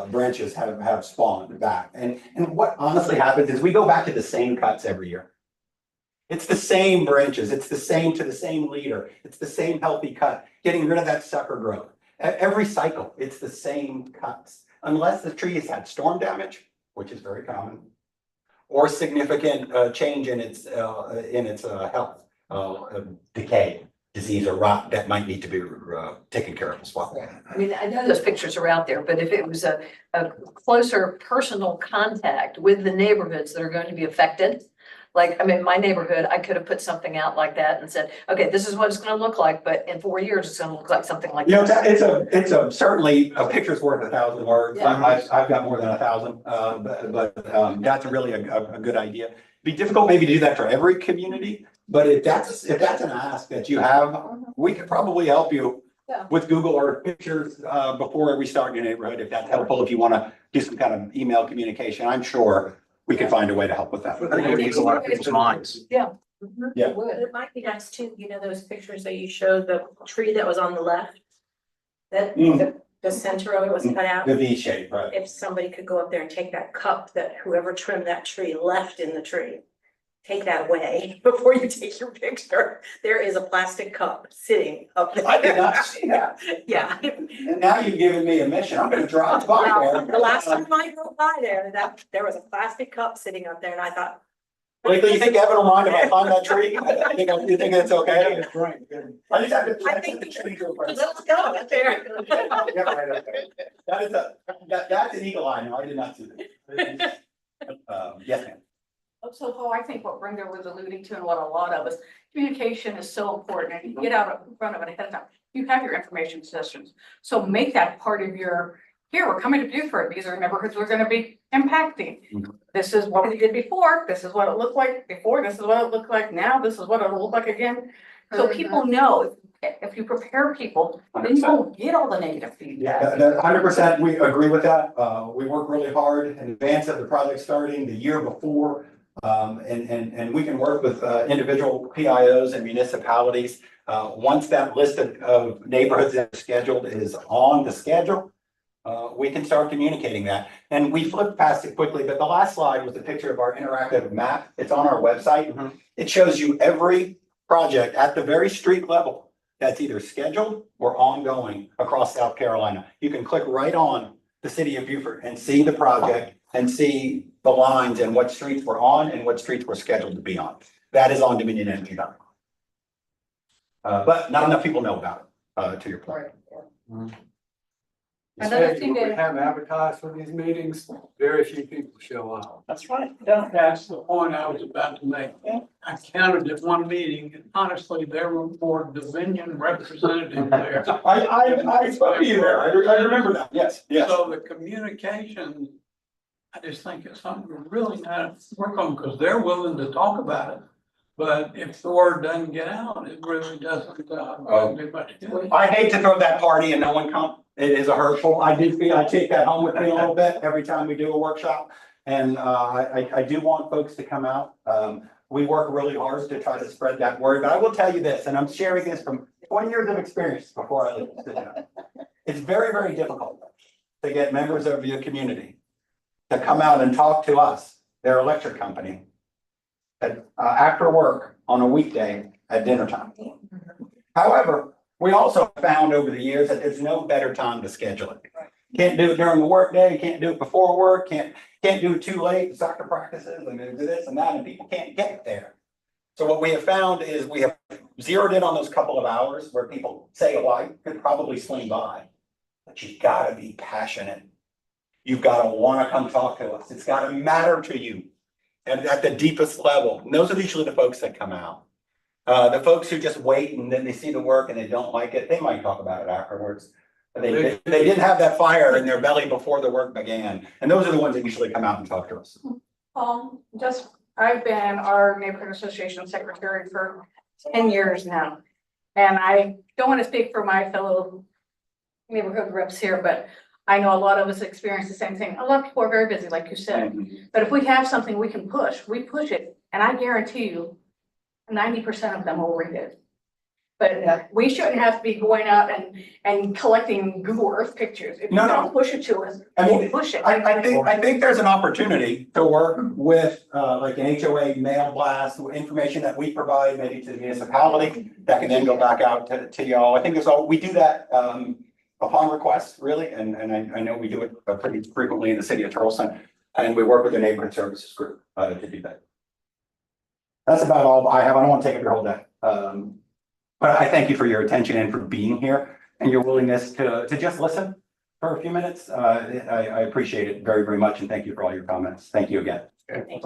branches have spawned back. And what honestly happens is we go back to the same cuts every year. It's the same branches, it's the same to the same leader, it's the same healthy cut, getting rid of that sucker growth. Every cycle, it's the same cuts, unless the tree has had storm damage, which is very common, or significant change in its health, decay, disease or rot that might need to be taken care of as well. I mean, I know those pictures are out there, but if it was a closer personal contact with the neighborhoods that are going to be affected, like, I mean, my neighborhood, I could have put something out like that and said, okay, this is what it's gonna look like, but in 4 years, it's gonna look like something like You know, this. it's a certainly a picture's worth 1,000 words. Yeah. I've got more than 1,000, but that's really a good idea. Be difficult maybe to do that for every community, but if that's an ask that you have, we could probably help you Yeah. with Google or pictures before we start in your neighborhood, if that's helpful, if you want to do some kind of email communication, I'm sure we can find a way to help with that. I think it would ease a lot of people's minds. Yeah. It would. It might be nice too, you know, those pictures that you showed, the tree that was on the left? That, the center of it was cut out? The V shape, right? If somebody could go up there and take that cup that whoever trimmed that tree left in the tree. Take that away before you take your picture. There is a plastic cup sitting up there. I did not see that. Yeah. And now you've given me a mission. I'm gonna drive by there. The last time I drove by there, there was a plastic cup sitting up there and I thought, Blakely, you think Evan will mind if I find that tree? You think it's okay? I just have to. I think the tree, let's go up there. Yeah, right, okay. That's an eagle eye. No, I did not see that. Yes, ma'am. So Paul, I think what Brenda was alluding to and what a lot of us, communication is so important and you get out in front of it ahead of time. You have your information sessions. So make that part of your, here, we're coming to Beaufort. These are neighborhoods we're gonna be impacting. This is what we did before. This is what it looked like before. This is what it looked like now. This is what it'll look like again. So people know, if you prepare people, then you won't get all the negative feedback. Yeah, 100%, we agree with that. We work really hard in advance of the project starting the year before. And we can work with individual PIOs and municipalities. Once that list of neighborhoods that are scheduled is on the schedule, we can start communicating that. And we flipped past it quickly, but the last slide was a picture of our interactive map. It's on our website. It shows you every project at the very street level that's either scheduled or ongoing across South Carolina. You can click right on the city of Beaufort and see the project and see the lines and what streets we're on and what streets we're scheduled to be on. That is on DominionEnergy.com. But not enough people know about it, to your point. Another Especially thing when we that- have advertised for these meetings, very few people show up. That's right. That's the point I was about to make. I counted at one meeting, and honestly, there were more Dominion representatives there. I spoke to you there. I remember that. Yes, yes. So the communication, I just think it's something we really got to work on, because they're willing to talk about it. But if the word doesn't get out, it really doesn't, do much good. I hate to throw that party and no one come. It is a hurtful. I take that home with me a little bit every time we do a workshop. And I do want folks to come out. We work really hard to try to spread that word, but I will tell you this, and I'm sharing this from 20 years of experience before I leave. It's very, very difficult to get members of your community to come out and talk to us, their electric company, after work on a weekday at dinner time. However, we also found over the years that there's no better time to schedule it. Can't do it during the workday, can't do it before work, can't do it too late, soccer practices and this and that, and people can't get there. So what we have found is we have zeroed in on those couple of hours where people say, well, I could probably swing by. But you've gotta be passionate. You've gotta wanna come talk to us. It's gotta matter to you. And at the deepest level, and those are usually the folks that come out. The folks who just wait and then they see the work and they don't like it, they might talk about it afterwards. But they didn't have that fire in their belly before the work began, and those are the ones that usually come out and talk to us. I've been our neighborhood association secretary for 10 years now. And I don't want to speak for my fellow neighborhood reps here, but I know a lot of us experience the same thing. A lot of people are very busy, like you said. But if we have something we can push, we push it. And I guarantee you, 90% of them will read it. But we shouldn't have to be going out and collecting Google Earth pictures. If you No, don't push it to us, I mean, we'll push it. I think there's an opportunity to work with, like an HOA mail blast, information that we provide maybe to the municipality that can then go back out to y'all. I think we do that, upon request, really, and I know we do it pretty frequently in the city of Charleston, and we work with the neighborhood services group, to do that. That's about all I have. I don't want to take up your whole day. But I thank you for your attention and for being here and your willingness to just listen for a few minutes. I appreciate it very, very much, and thank you for all your comments. Thank you again. Thanks.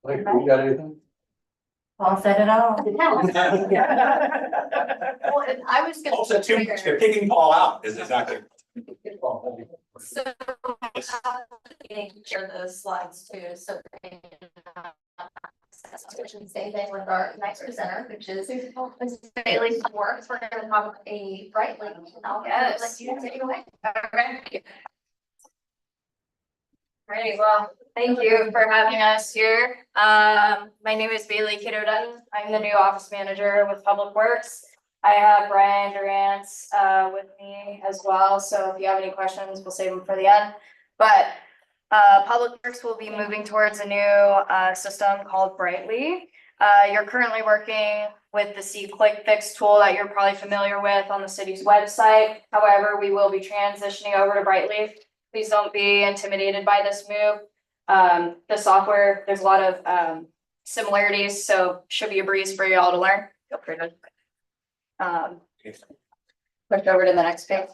Like, you got anything? Paul said it all. Well, and I was gonna. Also, too, they're kicking Paul out is exactly. So, share those slides too, so. Same thing with our next presenter, which is Bailey Works. We're gonna have a bright link. I'll let you take it away. Okay. Great, well, thank you for having us here. My name is Bailey Kiddo Dutton. I'm the new office manager with Public Works. I have Brian Durant with me as well, so if you have any questions, we'll save them for the end. But Public Works will be moving towards a new system called Brightly. You're currently working with the SeeClickFix tool that you're probably familiar with on the city's website. However, we will be transitioning over to Brightly. Please don't be intimidated by this move. The software, there's a lot of similarities, so should be a breeze for y'all to learn. Feel free to push over to the next page.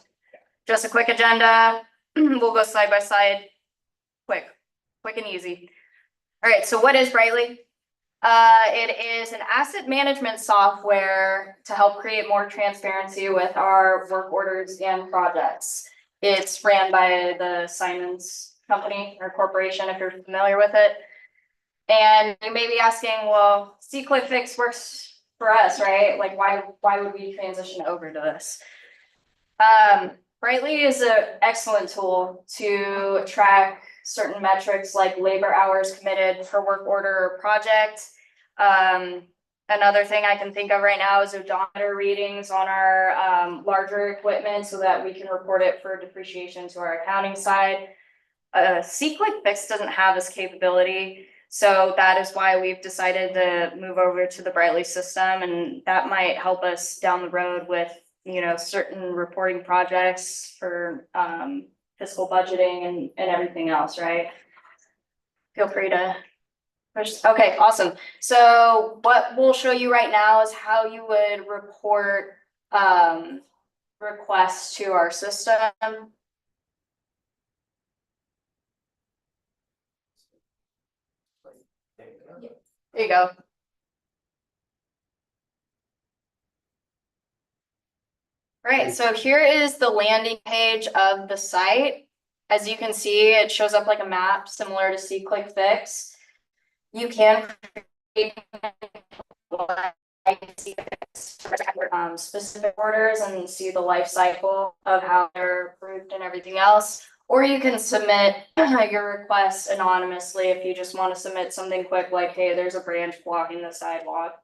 Just a quick agenda. We'll go side by side. Quick and easy. All right, so what is Brightly? It is an asset management software to help create more transparency with our work orders and projects. It's ran by the Simons Company or Corporation, if you're familiar with it. And you may be asking, well, SeeClickFix works for us, right? Like, why would we transition over to this? Brightly is an excellent tool to track certain metrics like labor hours committed for work order or project. Another thing I can think of right now is odometer readings on our larger equipment so that we can report it for depreciation to our accounting side. SeeClickFix doesn't have this capability, so that is why we've decided to move over to the Brightly system, and that might help us down the road with, you know, certain reporting projects for fiscal budgeting and everything else, right? Feel free to push. Okay, awesome. So what we'll show you right now is how you would report requests to our system. There you go. Right, so here is the landing page of the site. As you can see, it shows up like a map similar to SeeClickFix. You can create specific orders and see the life cycle of how they're approved and everything else. Or you can submit your request anonymously if you just want to submit something quick like, hey, there's a branch blocking the sidewalk.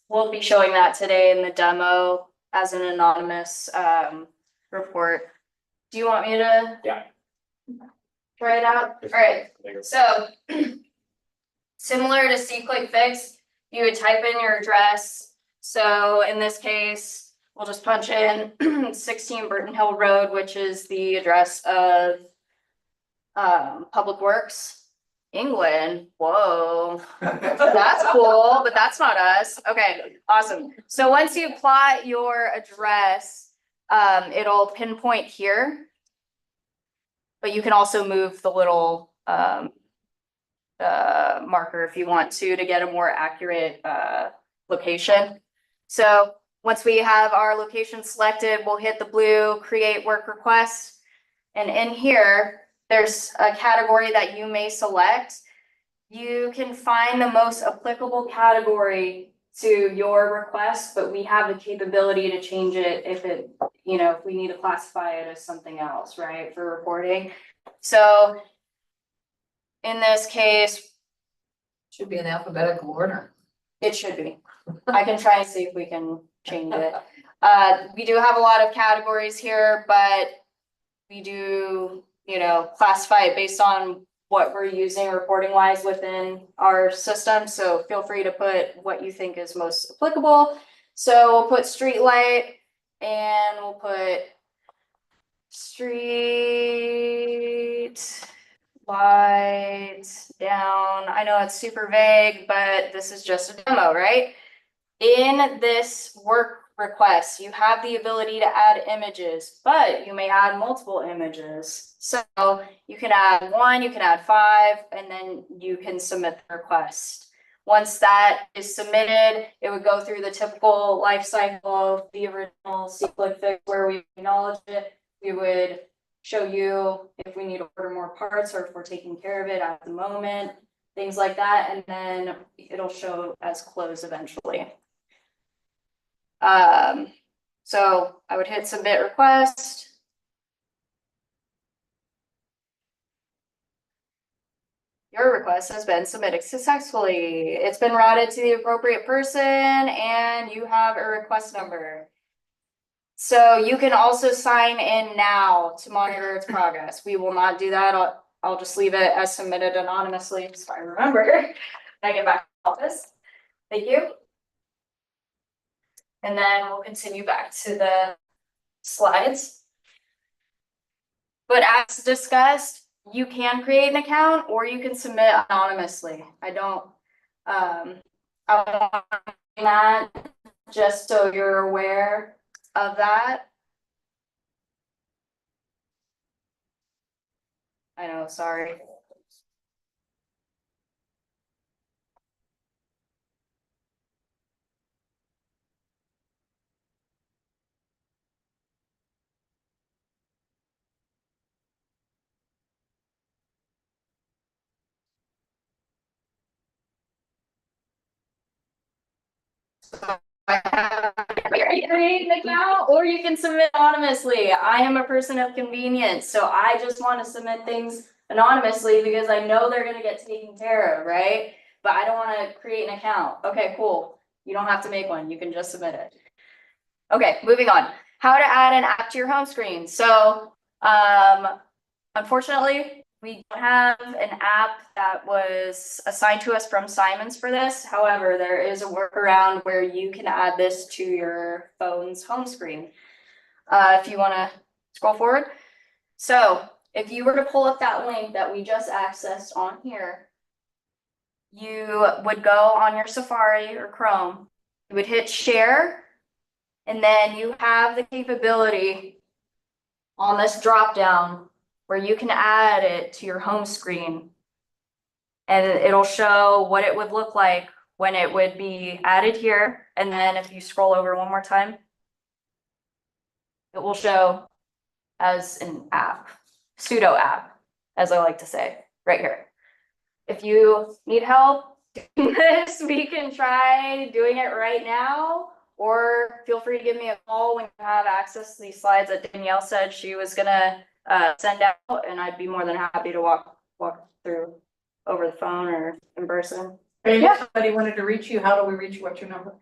We'll be showing that today in the demo as an anonymous report. Do you want me to? Yeah. Try it out? All right, so similar to SeeClickFix, you would type in your address. So in this case, we'll just punch in 16 Burton Hill Road, which is the address of Public Works, England. Whoa, that's cool, but that's not us. Okay, awesome. So once you plot your address, it'll pinpoint here, but you can also move the little marker if you want to get a more accurate location. So once we have our location selected, we'll hit the blue create work request. And in here, there's a category that you may select. You can find the most applicable category to your request, but we have the capability to change it if it, if we need to classify it as something else, right, for reporting. So in this case, Should be in alphabetical order. it should be. I can try and see if we can change it. We do have a lot of categories here, but we do, classify it based on what we're using reporting wise within our system. So feel free to put what you think is most applicable. So we'll put street light and we'll put street light down. I know it's super vague, but this is just a demo, right? In this work request, you have the ability to add images, but you may add multiple images. So you can add 1, you can add 5, and then you can submit the request. Once that is submitted, it would go through the typical life cycle of the original SeeClickFix where we acknowledge it. We would show you if we need to order more parts or if we're taking care of it at the moment, things like that, and then it'll show as closed eventually. So I would hit submit request. Your request has been submitted successfully. It's been routed to the appropriate person and you have a request number. So you can also sign in now to monitor its progress. We will not do that. I'll just leave it as submitted anonymously so I remember when I get back to the office. Thank you. And then we'll continue back to the slides. But as discussed, you can create an account or you can submit anonymously. I want that just so you're aware of that. I know, sorry. Create an account or you can submit anonymously. I am a person of convenience, so I just want to submit things anonymously because I know they're going to get taken care of, right? But I don't want to create an account. Okay, cool. You don't have to make one. You can just submit it. Okay, moving on. How to add an app to your home screen. So, unfortunately, we don't have an app that was assigned to us from Simons for this. However, there is a workaround where you can add this to your phone's home screen. If you want to scroll forward. So if you were to pull up that link that we just accessed on here, you would go on your Safari or Chrome, you would hit share, And then you have the capability on this drop down where you can add it to your home screen. And it'll show what it would look like when it would be added here. And then if you scroll over one more time, it will show as an app, pseudo app, as I like to say, right here. If you need help doing this, we can try doing it right now, or feel free to give me a call when you have access to these slides that Danielle said she was gonna send out, and I'd be more than happy to walk through over the phone or in person. If Yeah. somebody wanted to reach you, how do we reach you? What's your number?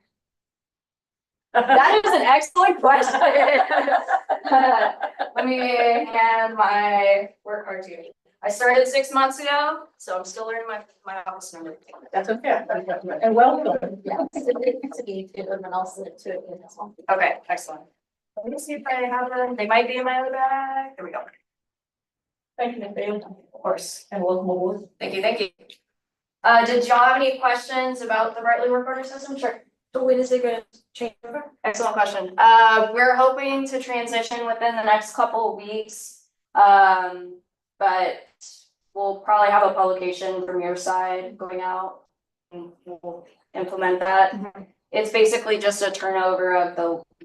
That is an excellent question. Let me hand my work card to you. I started 6 months ago, so I'm still learning my office number. That's okay. And welcome. Yeah. Okay, excellent. Let me see if I have them. They might be in my other bag. There we go. Thank you, Nathaniel. Of course. And welcome aboard. Thank you, thank you. Did y'all have any questions about the Brightly work order system? Sure. So when is it gonna change over? Excellent question. We're hoping to transition within the next couple of weeks. But we'll probably have a publication from your side going out and we'll implement that. It's basically just a turnover of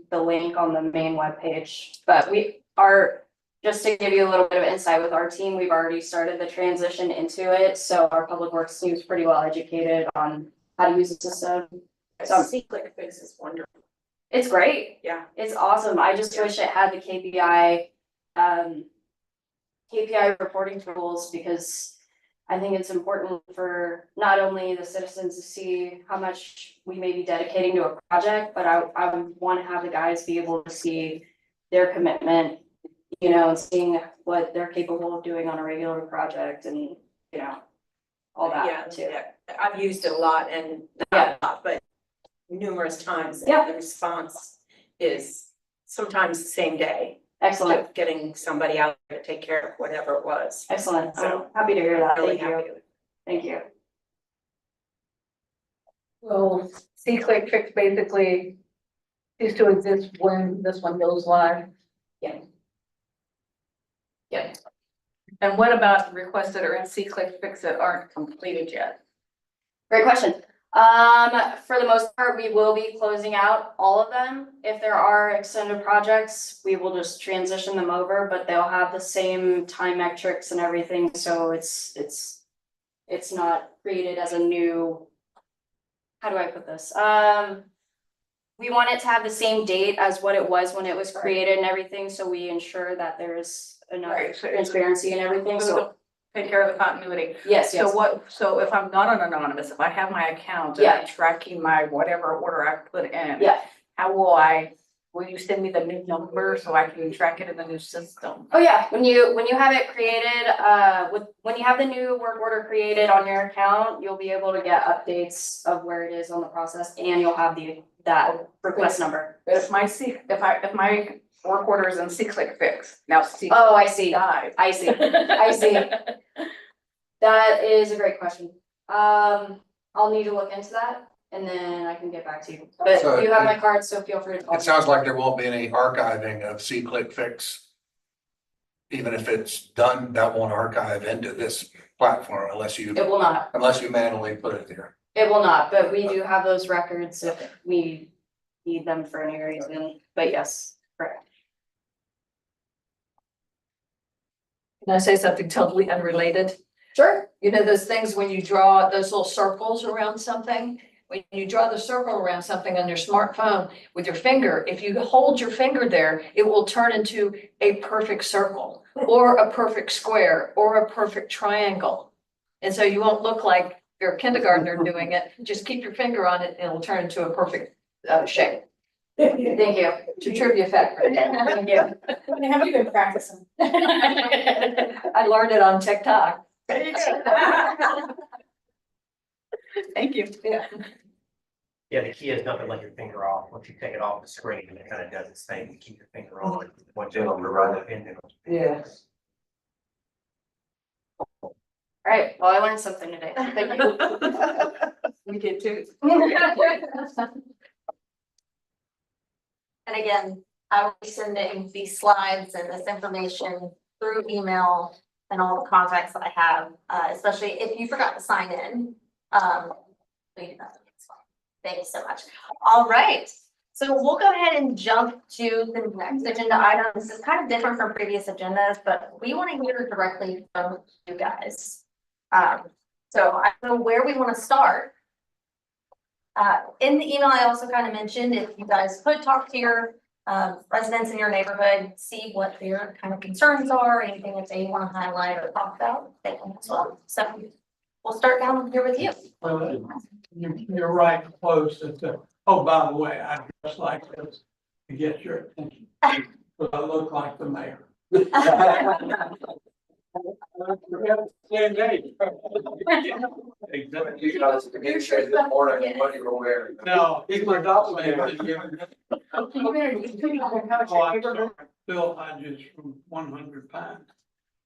the link on the main webpage. But we are, just to give you a little bit of insight with our team, we've already started the transition into it. So our public works team is pretty well educated on how to use the system. So C-Click Fix is wonderful. it's great. Yeah. It's awesome. I just wish it had the KPI reporting tools, because I think it's important for not only the citizens to see how much we may be dedicating to a project, but I want to have the guys be able to see their commitment, and seeing what they're capable of doing on a regular project and, all that too. Yeah, I've used it a lot and Yeah. not a lot, but numerous times. Yeah. The response is sometimes the same day. Excellent, Of getting somebody out there to take care of whatever it was. excellent. So, I'm happy to hear that. Really Thank you. happy. Thank you. Well, C-Click Fix basically cease to exist when this one goes live. Yeah. Yeah. And what about requests that are in C-Click Fix that aren't completed yet? Great question. For the most part, we will be closing out all of them. If there are extended projects, we will just transition them over, but they'll have the same time metrics and everything, so it's not created as a new, how do I put this? We want it to have the same date as what it was when it was created and everything, so we ensure that there's enough Right, so- transparency and everything, so Take care of the continuity. yes, yes. So if I'm not an anonymous, if I have my account and I'm tracking my whatever order I put in. Yeah. How will you send me the new number so I can track it in the new system? Oh yeah, when you have it created, when you have the new work order created on your account, you'll be able to get updates of where it is on the process, and you'll have that request number. But if my work order is in C-Click Fix, now C-Click Oh, I see. died. I see. I see. That is a great question. I'll need to look into that and then I can get back to you. But So you have my card, so feel free to call. It sounds like there won't be any archiving of C-Click Fix. Even if it's done, that won't archive into this platform unless It will not. you manually put it there. It will not, but we do have those records if we need them for any reason. But yes, correct. Can I say something totally unrelated? Sure. You know, those things when you draw those little circles around something, when you draw the circle around something on your smartphone with your finger, if you hold your finger there, it will turn into a perfect circle or a perfect square or a perfect triangle. And so you won't look like you're a kindergartner doing it. Just keep your finger on it and it'll turn into a perfect shape. Thank you. It's a trivia fact right there. Thank you. Have you been practicing? I learned it on TikTok. There you go. Thank you. Yeah. Yeah, the key is not to let your finger off. Once you take it off the screen, it kind of does its thing. You keep your finger on it. Once you run it into it. Yeah. All right, well, I learned something today. Thank you. We did too. And again, I will be sending these slides and this information through email and all the contacts that I have, especially if you forgot to sign in. Thank you so much. All right, so we'll go ahead and jump to the next agenda item. This is kind of different from previous agendas, but we want to hear directly from you guys. So I don't know where we want to start. In the email, I also kind of mentioned if you guys could talk to your residents in your neighborhood, see what their kind of concerns are, anything that they want to highlight or talk about, they can as well. So we'll start down here with you. Well, you're right close at the, oh, by the way, I'd just like this to get your attention. But I look like the mayor. Same name. Exactly. You guys communicated this morning, what you were wearing. No, he's my doppelganger. Bill Hodges from 100 Pines.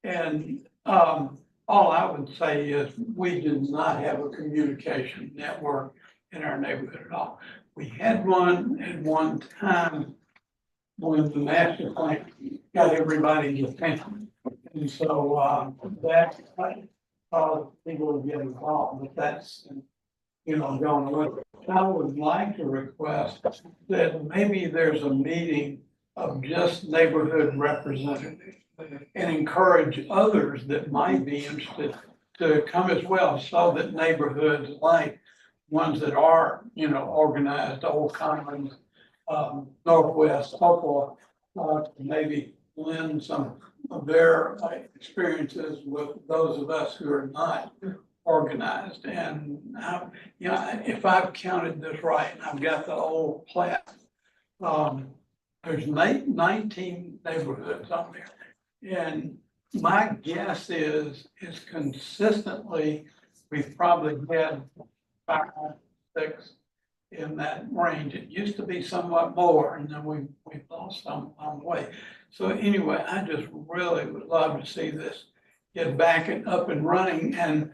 And all I would say is we did not have a communication network in our neighborhood at all. We had one at one time when the master plan got everybody's attention. And so that people would get involved, but that's, you know, going with it. I would like to request that maybe there's a meeting of just neighborhood representatives and encourage others that might be interested to come as well, so that neighborhoods like ones that are, you know, organized, Old Commons, Northwest, Hopewell, maybe lend some of their experiences with those of us who are not organized. And you know, if I've counted this right, and I've got the old plat, there's 19 neighborhoods on there. And my guess is consistently, we've probably had 5, 6 in that range. It used to be somewhat more, and then we've lost some on the way. So anyway, I just really would love to see this get back and up and running. And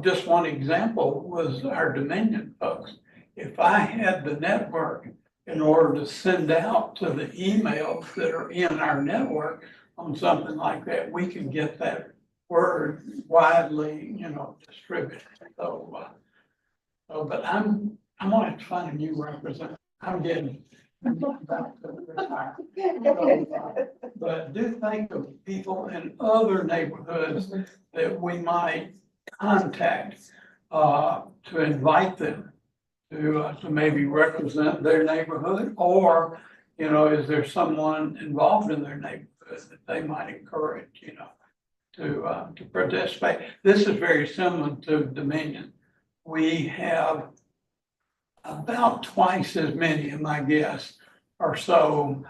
just one example was our Dominion folks. If I had the network in order to send out to the emails that are in our network on something like that, we can get that word widely, you know, distributed. So, but I'm gonna have to find a new representative. I'm getting about to retire. But do think of people in other neighborhoods that we might contact to invite them to maybe represent their neighborhood, or, you know, is there someone involved in their neighborhood that they might encourage, you know, to participate. This is very similar to Dominion. We have about twice as many, in my guess, or so,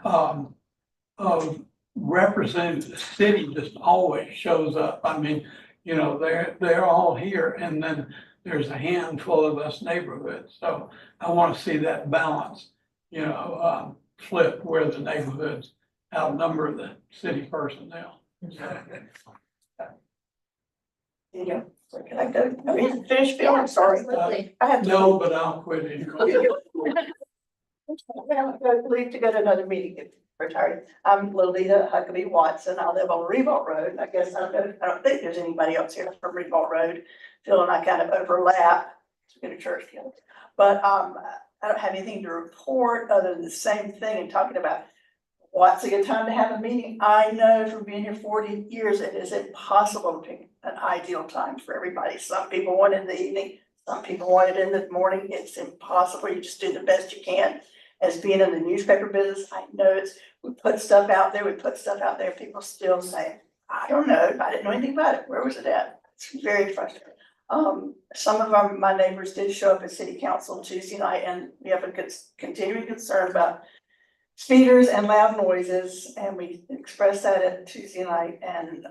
of representatives. The city just always shows up. I mean, you know, they're all here, and then there's a handful of us neighborhoods. So I want to see that balance, you know, flip where the neighborhoods outnumber the city personnel. Yeah, so can I go? I mean, finish, Bill, I'm sorry. Absolutely. I have to. No, but I'll quit it. Leave to go to another meeting if retired. I'm Lolita Huckabee Watson. I live on Revault Road. I guess I don't think there's anybody else here from Revault Road. Phil and I kind of overlap. We go to church together. But I don't have anything to report other than the same thing and talking about what's a good time to have a meeting. I know from being here 40 years, it is impossible to pick an ideal time for everybody. Some people want it in the evening, some people want it in the morning. It's impossible. You just do the best you can. As being in the newspaper business, I know we put stuff out there, people still say, I don't know, I didn't know anything about it. Where was it at? It's very frustrating. Some of my neighbors did show up at city council Tuesday night, and we have a continuing concern about speakers and loud noises, and we expressed that at Tuesday night, and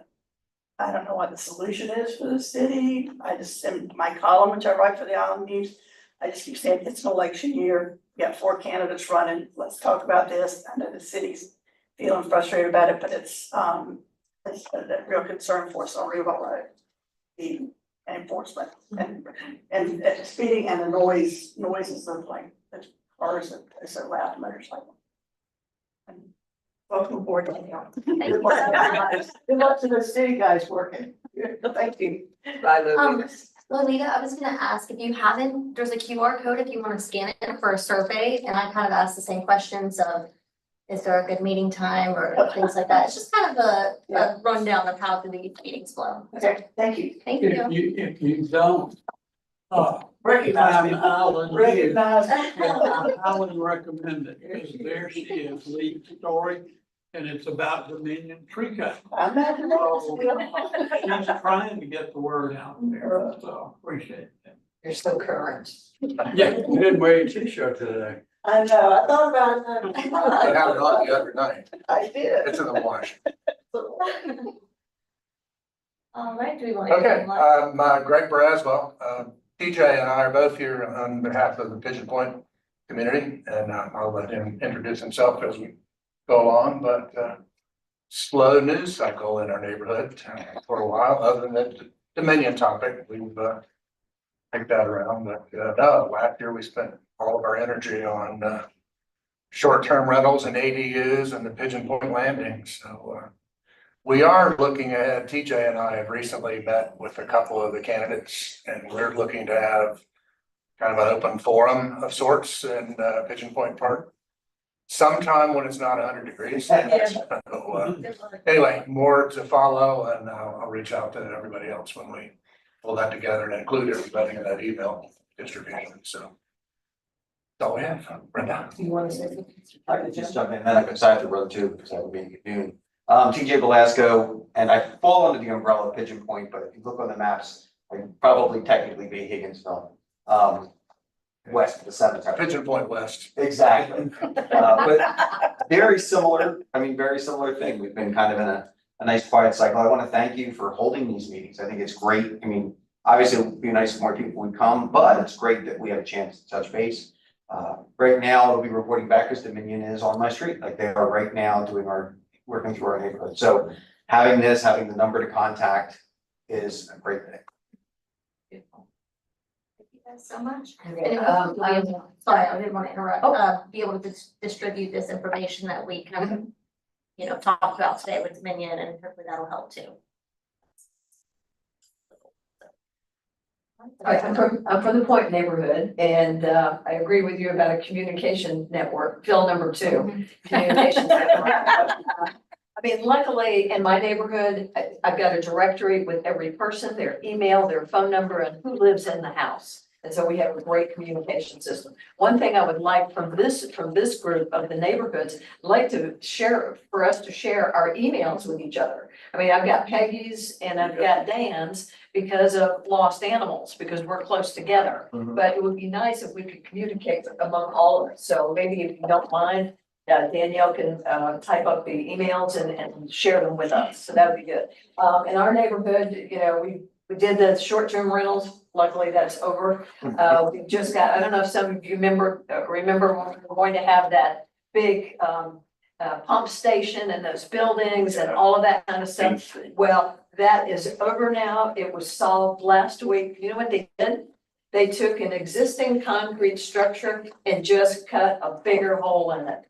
I don't know what the solution is for the city. I just, in my column, which I write for the Island News, I just keep saying it's an election year. We got 4 candidates running. Let's talk about this. I know the city's feeling frustrated about it, but it's a real concern for us on Revault Road. The enforcement and speeding and the noise is the thing. The cars are so loud, motorcycle. Welcome aboard, Danielle. Thank you so much. Good luck to the city guys working. Thank you. Bye, Lou. Lolita, I was gonna ask if you haven't, there's a QR code if you wanna scan it for a survey, and I kind of asked the same questions of, is there a good meeting time or things like that? It's just kind of a rundown of how the meetings flow. Okay, thank you. Thank you. If you don't, Recognize I'm me. Alan Hughes. Recognize. I would recommend it, because there she is, lead story, and it's about Dominion tree cutting. I'm not. She's trying to get the word out there, so appreciate it. You're so current. Yeah, you didn't wear your t-shirt today. I know, I thought about I it. had it on the other night. I did. It's in the wash. All right, do we want to? Okay, I'm Greg Braswell. TJ and I are both here on behalf of the Pigeon Point community, and I'll let him introduce himself as we go along, but slow news cycle in our neighborhood for a while, other than the Dominion topic. We've picked that around, but no, last year we spent all of our energy on short-term rentals and ADUs and the Pigeon Point Landing, so we are looking ahead. TJ and I have recently met with a couple of the candidates, and we're looking to have kind of an open forum of sorts in Pigeon Point Park sometime when it's not 100 degrees. So, anyway, more to follow, and I'll reach out to everybody else when we pull that together and include everybody in that email distribution. So that's all we have. Brenda. Do you want to say something? I could just jump in, then I could have to run too, because that would be at noon. TJ Velasco, and I fall under the umbrella of Pigeon Point, but if you look on the maps, I'd probably technically be Higginsville, west of the cemetery. Pigeon Point West. Exactly. But very similar, very similar thing. We've been kind of in a nice quiet cycle. I want to thank you for holding these meetings. I think it's great. Obviously it would be nice if more people would come, but it's great that we have a chance to touch base. Right now, I'll be reporting back because Dominion is on my street, like they are right now working through our neighborhood. So having the number to contact is a great thing. Thank you guys so much. Okay, Sorry, I didn't want to interrupt, be able to distribute this information that we kind of, talked about today with Dominion, and hopefully that'll help too. I'm from the Point neighborhood, and I agree with you about a communication network, Phil number 2, communications network. Luckily in my neighborhood, I've got a directory with every person, their email, their phone number, and who lives in the house. And so we have a great communication system. One thing I would like from this group of the neighborhoods, I'd like to for us to share our emails with each other. I've got Peggy's and I've got Dan's because of lost animals, because we're close together. But it would be nice if we could communicate among all of us. So maybe if you don't mind, Danielle can type up the emails and share them with us. So that would be good. In our neighborhood, we did the short-term rentals. Luckily, that's over. We just got, I don't know if some of you remember when we were going to have that big pump station and those buildings and all of that kind of stuff. Well, that is over now. It was solved last week. You know what they did? They took an existing concrete structure and just cut a bigger hole in it.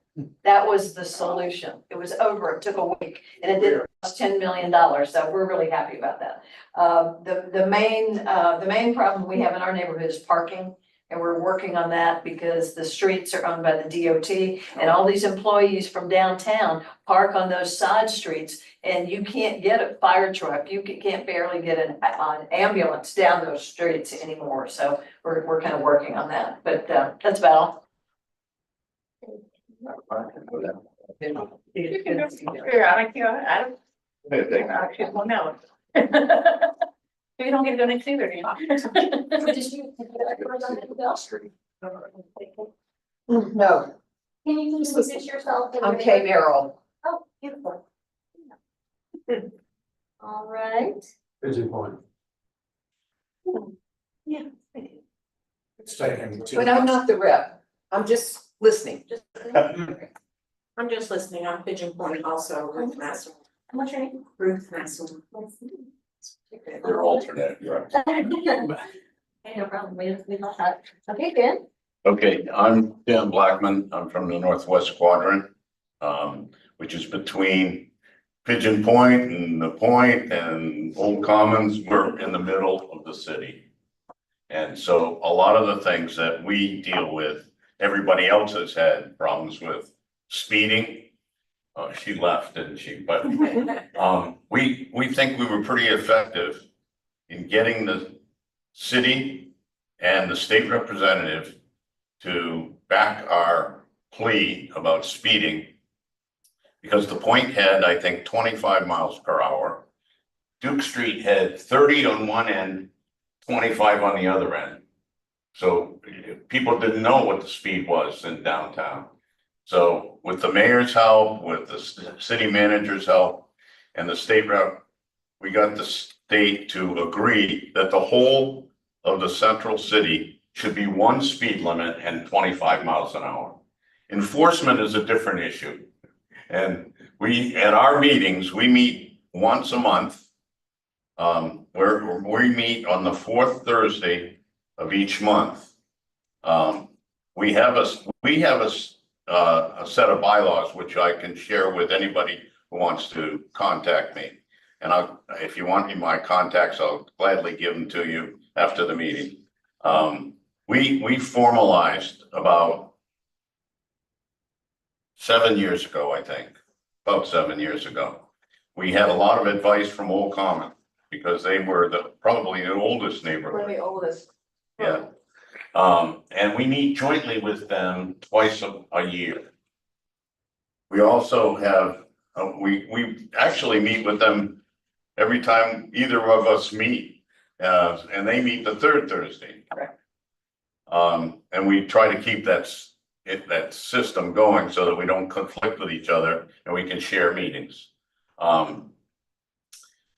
That was the solution. It was over. It took a week and it did cost $10 million. So we're really happy about that. The main problem we have in our neighborhood is parking. And we're working on that because the streets are owned by the DOT and all these employees from downtown park on those side streets and you can't get a fire truck. You can't barely get an ambulance down those streets anymore. So we're kind of working on that, but that's about all. You can just figure out, I don't know. You don't get to go next either, do you? No, Can you please introduce yourself? I'm Kay Merrill. Oh, beautiful. All right. Pigeon Point. Yeah. It's taking too But I'm much. not the rep. I'm just listening. I'm just listening. I'm Pigeon Point also, Ruth Massel. What's your name? Ruth Massel. They're alternate, right? No problem. We love that. Okay, good. Okay, I'm Tim Blackman. I'm from the Northwest Quadrant. which is between Pigeon Point and the Point and Old Commons. We're in the middle of the city. And so a lot of the things that we deal with, everybody else has had problems with speeding. She left, didn't she? But we think we were pretty effective in getting the city and the state representative to back our plea about speeding. Because the Point had, I think, 25 miles per hour. Duke Street had 30 on one end, 25 on the other end. So people didn't know what the speed was in downtown. So with the mayor's help, with the city manager's help, and the state rep, we got the state to agree that the whole of the central city should be one speed limit and 25 miles an hour. Enforcement is a different issue. And we, at our meetings, we meet once a month. Where we meet on the fourth Thursday of each month. We have a set of bylaws which I can share with anybody who wants to contact me. And if you want my contacts, I'll gladly give them to you after the meeting. We formalized about 7 years ago, I think, about 7 years ago. We had a lot of advice from Old Common because they were probably the oldest neighborhood. We're the oldest. Yeah. And we meet jointly with them twice a year. We also have, we actually meet with them every time either of us meet, and they meet the third Thursday. Correct. And we try to keep that system going so that we don't conflict with each other and we can share meetings.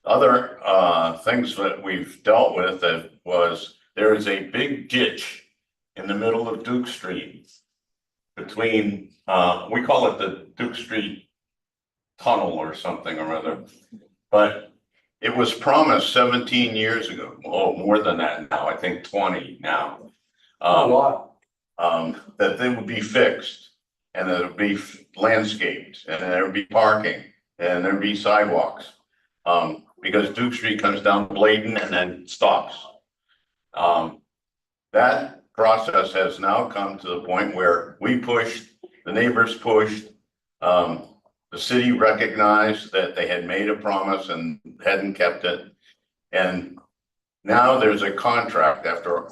Other things that we've dealt with was there is a big ditch in the middle of Duke Street between, we call it the Duke Street Tunnel or something or other. But it was promised 17 years ago, oh, more than that now, I think 20 now. That they would be fixed and that it would be landscaped and there would be parking and there'd be sidewalks. Because Duke Street comes down Bladen and then stops. That process has now come to the point where we pushed, the neighbors pushed, the city recognized that they had made a promise and hadn't kept it. And now there's a contract after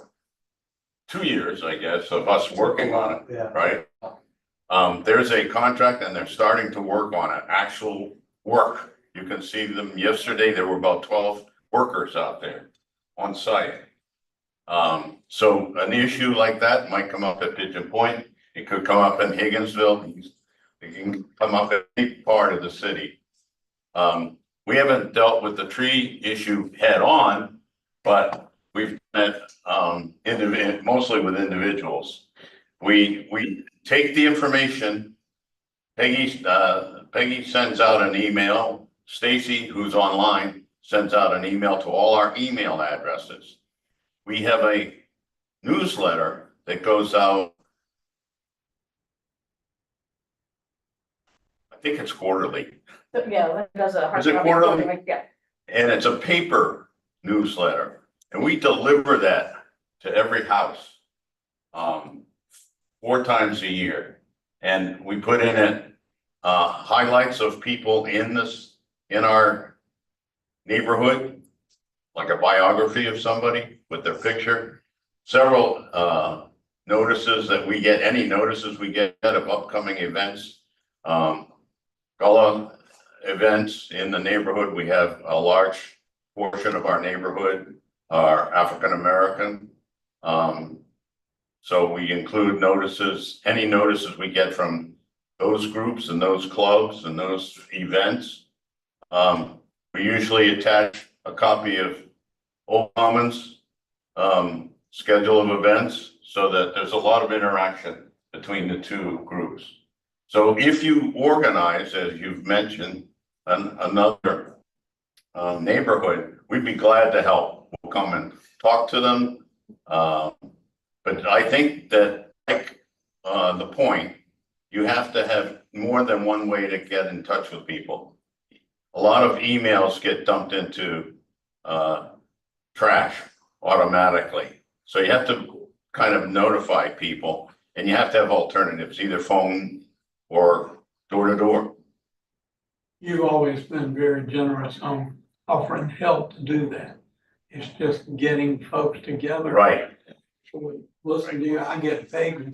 2 years, I guess, of us working on it, Yeah. right? There's a contract and they're starting to work on it, actual work. You can see them yesterday, there were about 12 workers out there on site. So an issue like that might come up at Pigeon Point. It could come up in Higginsville. It can come up at any part of the city. We haven't dealt with the tree issue head on, but we've done it mostly with individuals. We take the information. Peggy sends out an email. Stacy, who's online, sends out an email to all our email addresses. We have a newsletter that goes out, I think it's quarterly. Yeah, that does a. Is it quarterly? Yeah. And it's a paper newsletter, and we deliver that to every house 4 times a year. And we put in it highlights of people in our neighborhood, like a biography of somebody with their picture. Several notices that we get, any notices we get of upcoming events, gala events in the neighborhood. We have a large portion of our neighborhood are African American. So we include notices, any notices we get from those groups and those clubs and those events. We usually attach a copy of Old Commons schedule of events so that there's a lot of interaction between the two groups. So if you organize, as you've mentioned, another neighborhood, we'd be glad to help. We'll come and talk to them. But I think that, like the Point, you have to have more than one way to get in touch with people. A lot of emails get dumped into trash automatically. So you have to kind of notify people, and you have to have alternatives, either phone or door to door. You've always been very generous on offering help to do that. It's just getting folks together. Right. So listen to you, I get paid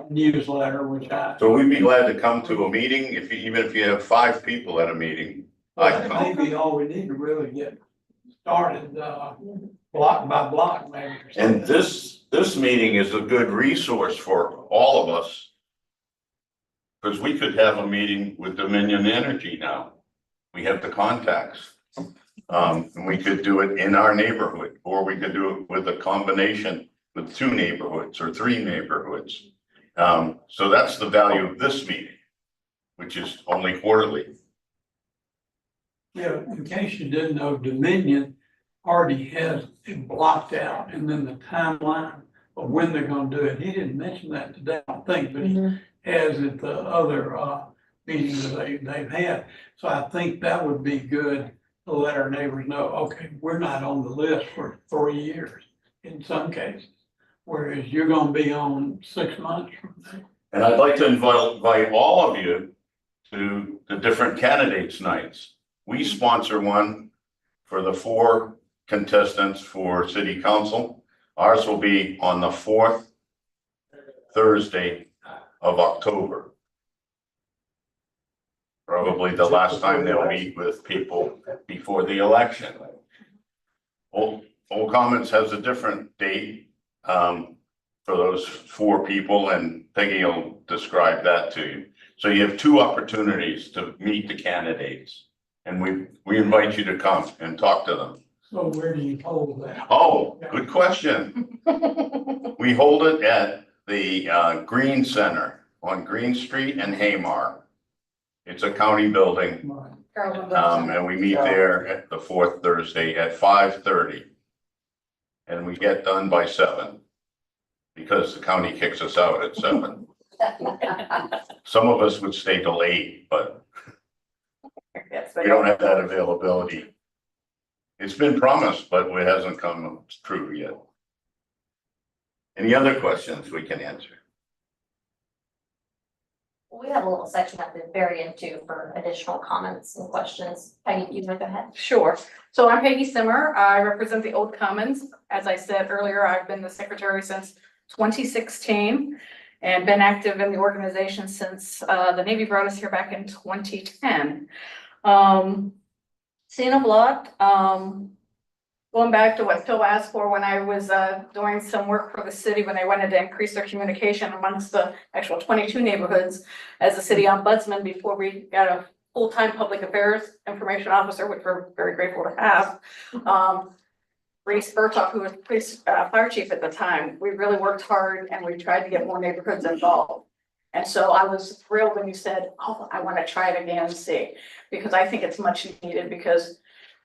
newsletter, which I. So we'd be glad to come to a meeting, even if you have 5 people at a meeting. I'd come. Maybe all we need to really get started, block by block, maybe. or And something. this meeting is a good resource for all of us. Because we could have a meeting with Dominion Energy now. We have the contacts. And we could do it in our neighborhood, or we could do it with a combination with 2 neighborhoods or 3 neighborhoods. So that's the value of this meeting, which is only quarterly. Yeah, in case you didn't know, Dominion already has it blocked out, and then the timeline of when they're gonna do it. He didn't mention that today, I don't think, but he has at the other meetings that they've had. So I think that would be good to let our neighbors know, okay, we're not on the list for 3 years in some cases. Whereas you're gonna be on 6 months from now. And I'd like to invite all of you to the different candidates nights. We sponsor one for the 4 contestants for city council. Ours will be on the 4th Thursday of October. Probably the last time they'll meet with people before the election. Old Commons has a different date for those 4 people, and Peggy will describe that to you. So you have 2 opportunities to meet the candidates, and we invite you to come and talk to them. So where do you hold that? Oh, good question. We hold it at the Green Center on Green Street and Haymar. It's a county building, and we meet there at the 4th Thursday at 5:30. And we get done by 7, because the county kicks us out at 7. Some of us would stay till 8, but we don't have that availability. It's been promised, but it hasn't come true yet. Any other questions we can answer? We have a little section at the very end too for additional comments and questions. Peggy, you want to go ahead? Sure. So I'm Peggy Simmer. I represent the Old Commons. As I said earlier, I've been the secretary since 2016 and been active in the organization since the Navy brought us here back in 2010. Seen a lot. Going back to what Phil asked for when I was doing some work for the city when they wanted to increase their communication amongst the actual 22 neighborhoods as a city ombudsman before we got a full-time public affairs information officer, which we're very grateful to have. Reese Burtock, who was police fire chief at the time, we really worked hard and we tried to get more neighborhoods involved. And so I was thrilled when you said, oh, I want to try it again and see, because I think it's much needed, because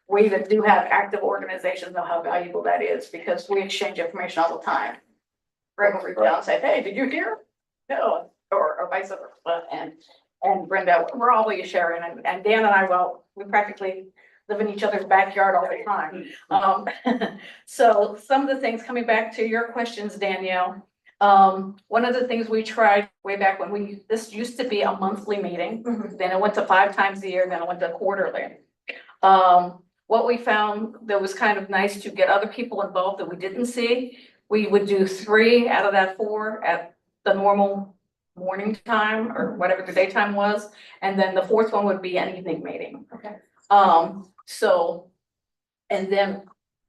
we that do have active organizations know how valuable that is, because we exchange information all the time. Greg will reach out and say, hey, did you hear? No, or vice versa. And Brenda, we're always sharing, and Dan and I, well, we practically live in each other's backyard all the time. So some of the things, coming back to your questions, Danielle, one of the things we tried way back when this used to be a monthly meeting, then it went to 5 times a year, then it went to quarterly. What we found that was kind of nice to get other people involved that we didn't see, we would do 3 out of that 4 at the normal morning time or whatever the daytime was. And then the 4th one would be an evening meeting. Okay. So, and then,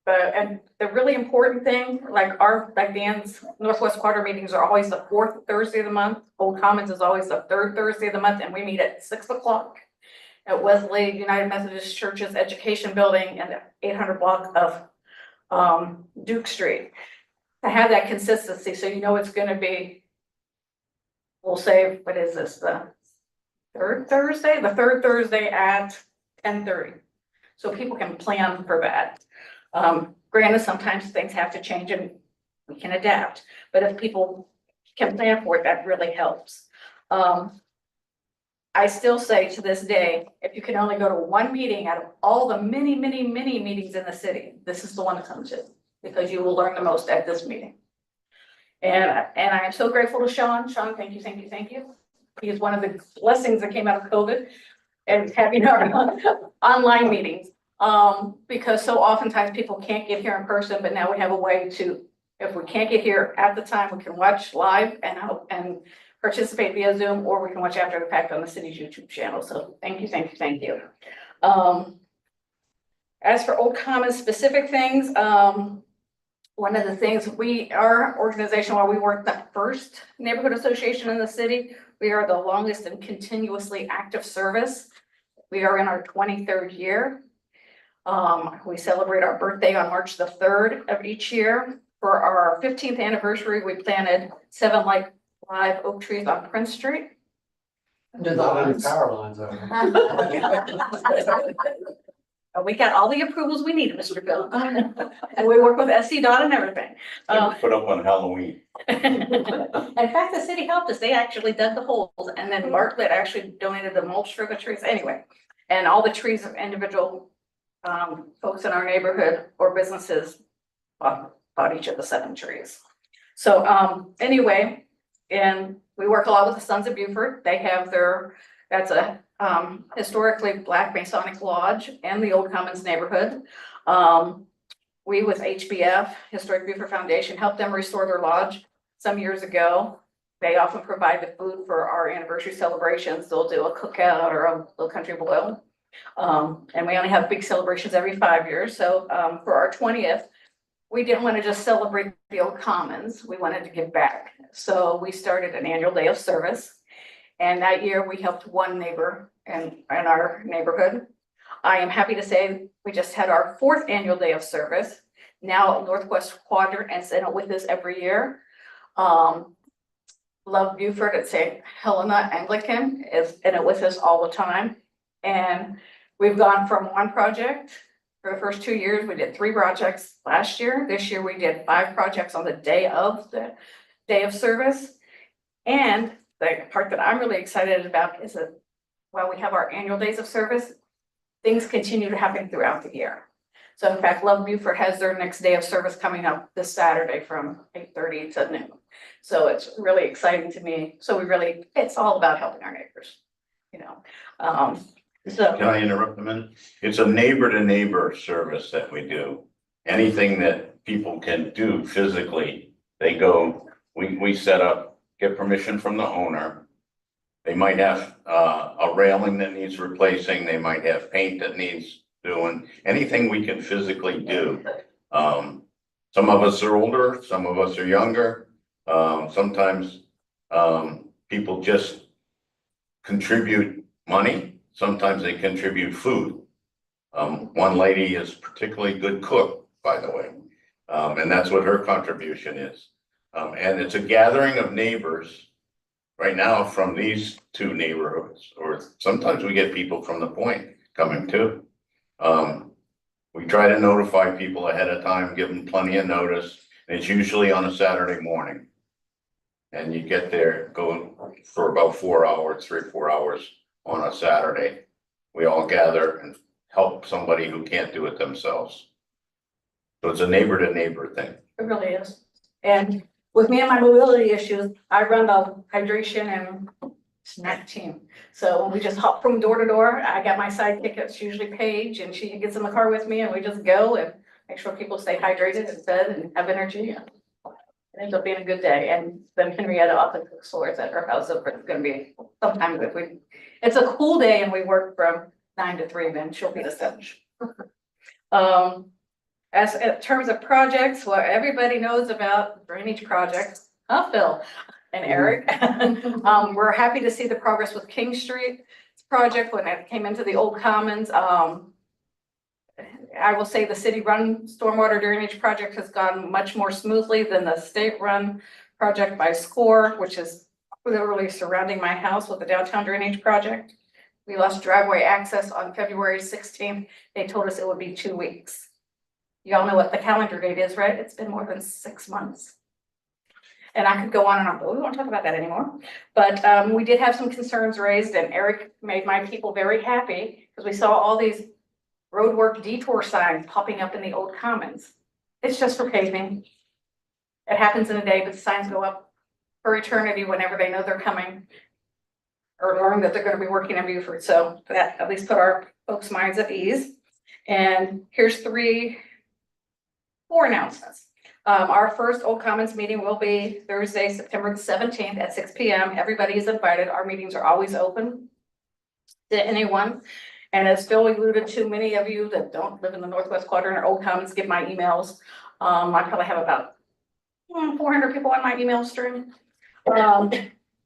and the really important thing, like Dan's Northwest Quarter meetings are always the 4th Thursday of the month. Old Commons is always the 3rd Thursday of the month, and we meet at 6 o'clock at Wesley United Methodist Church's Education Building and the 800 block of Duke Street. To have that consistency, so you know it's gonna be, we'll say, what is this, the 3rd Thursday? The 3rd Thursday at 10:30. So people can plan for that. Granted, sometimes things have to change and we can adapt, but if people can plan for it, that really helps. I still say to this day, if you can only go to one meeting out of all the many, many, many meetings in the city, this is the one to come to, because you will learn the most at this meeting. And I am so grateful to Sean. Sean, thank you, thank you, thank you. He is one of the blessings that came out of COVID and having our online meetings. Because so oftentimes people can't get here in person, but now we have a way to, if we can't get here at the time, we can watch live and participate via Zoom, or we can watch after the fact on the city's YouTube channel. So thank you, thank you, thank you. As for Old Commons specific things, one of the things our organization, while we weren't the first neighborhood association in the city, we are the longest and continuously active service. We are in our 23rd year. We celebrate our birthday on March the 3rd of each year. For our 15th anniversary, we planted 7 live oak trees on Prince Street. Under the Not any lines. power lines over. We got all the approvals we needed, Mr. Bill. And we work with SCDOT and everything. Put up on Halloween. In fact, the city helped us. They actually dug the holes, and then Bartlett actually donated the mulch for the trees anyway. And all the trees of individual folks in our neighborhood or businesses bought each of the 7 trees. So anyway, and we work a lot with the Sons of Beaufort. They have that's a historically Black Masonic Lodge and the Old Commons neighborhood. We with HBF, Historic Beaufort Foundation, helped them restore their lodge some years ago. They often provide the food for our anniversary celebrations. They'll do a cookout or a little country boil. And we only have big celebrations every 5 years. So for our 20th, we didn't want to just celebrate the Old Commons. We wanted to give back. So we started an annual day of service. And that year we helped one neighbor in our neighborhood. I am happy to say we just had our 4th annual day of service. Now Northwest Quadrant and Senate with us every year. Love Beaufort at St. Helena Anglican is in it with us all the time. And we've gone from one project. For the first 2 years, we did 3 projects last year. This year we did 5 projects on the day of service. And the part that I'm really excited about is that while we have our annual days of service, things continue to happen throughout the year. So in fact, Love Beaufort has their next day of service coming up this Saturday from 8:30 to noon. So it's really exciting to me. So it's all about helping our neighbors, So. Can I interrupt a minute? It's a neighbor to neighbor service that we do. Anything that people can do physically, they go, we set up, get permission from the owner. They might have a railing that needs replacing. They might have paint that needs doing, anything we can physically do. Some of us are older, some of us are younger. Sometimes people just contribute money. Sometimes they contribute food. One lady is particularly good cook, by the way. And that's what her contribution is. And it's a gathering of neighbors right now from these 2 neighborhoods, or sometimes we get people from the Point coming too. We try to notify people ahead of time, give them plenty of notice. And it's usually on a Saturday morning. And you get there, go for about 4 hours, 3 or 4 hours on a Saturday. We all gather and help somebody who can't do it themselves. So it's a neighbor to neighbor thing. It really is. And with me and my mobility issues, I run the hydration and snack team. So when we just hop from door to door, I got my sidekick, it's usually Paige, and she gets in the car with me and we just go and make sure people stay hydrated and fed and have energy. And it ends up being a good day. And then Henrietta often cooks for us at her house. So it's going to be sometime it's a cool day and we work from 9 to 3, then she'll be the lunch. As in terms of projects, what everybody knows about drainage projects, Phil and Eric. We're happy to see the progress with King Street project when it came into the Old Commons. I will say the city-run stormwater drainage project has gone much more smoothly than the state-run project by SCORE, which is literally surrounding my house with the downtown drainage project. We lost driveway access on February 16th. They told us it would be 2 weeks. Y'all know what the calendar date is, right? It's been more than 6 months. And I could go on and on, but we won't talk about that anymore. But we did have some concerns raised, and Eric made my people very happy because we saw all these roadwork detour signs popping up in the old commons. It's just for paving. It happens in a day, but the signs go up for eternity whenever they know they're coming or learn that they're gonna be working in Beaufort. So that at least put our folks' minds at ease. And here's four announcements. Our first Old Commons meeting will be Thursday, September the 17th at 6 p.m. Everybody is invited. Our meetings are always open to anyone. And as Phil alluded to, many of you that don't live in the Northwest Quadrant or Old Commons get my emails. I probably have about 400 people on my email stream for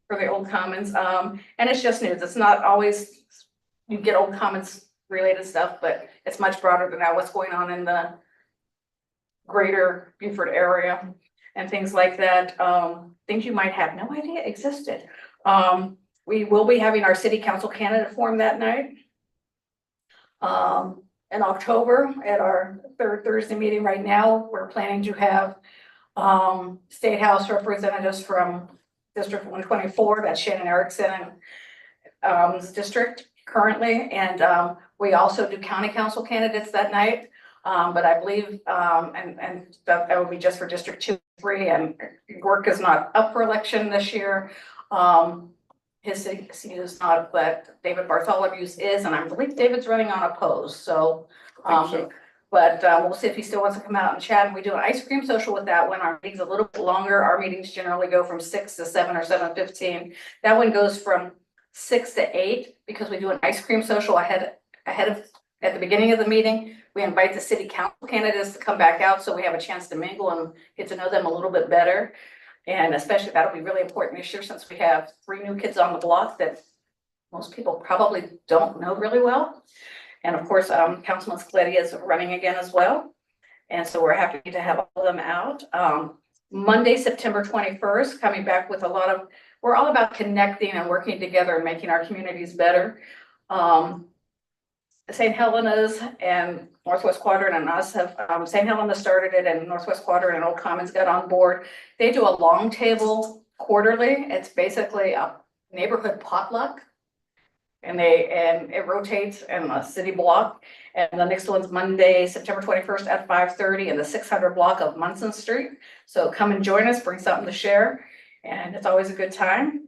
the Old Commons. And it's just news. It's not always, you get Old Commons related stuff, but it's much broader than that. What's going on in the greater Beaufort area and things like that. Things you might have no idea existed. We will be having our city council candidate forum that night. In October at our third Thursday meeting right now, we're planning to have State House representatives from District 124, that's Shannon Erickson district currently. And we also do county council candidates that night. But I believe, and that would be just for District 2, 3, and York is not up for election this year. His city is not, but David Bartholomew's is, and I believe David's running unopposed, so. But we'll see if he still wants to come out and chat, and we do an ice cream social with that one. Our meeting's a little bit longer. Our meetings generally go from 6 to 7 or 7:15. That one goes from 6 to 8 because we do an ice cream social ahead of, at the beginning of the meeting. We invite the city council candidates to come back out so we have a chance to mingle and get to know them a little bit better. And especially that'll be really important this year since we have 3 new kids on the block that most people probably don't know really well. And of course, Councilman Scaletti is running again as well. And so we're happy to have all of them out. Monday, September 21st, coming back with we're all about connecting and working together and making our communities better. St. Helena's and Northwest Quadrant and us have, St. Helena started it and Northwest Quadrant and Old Commons got on board. They do a long table quarterly. It's basically a neighborhood potluck. And it rotates in the city block. And the next one's Monday, September 21st at 5:30 in the 600 block of Munson Street. So come and join us, bring something to share. And it's always a good time.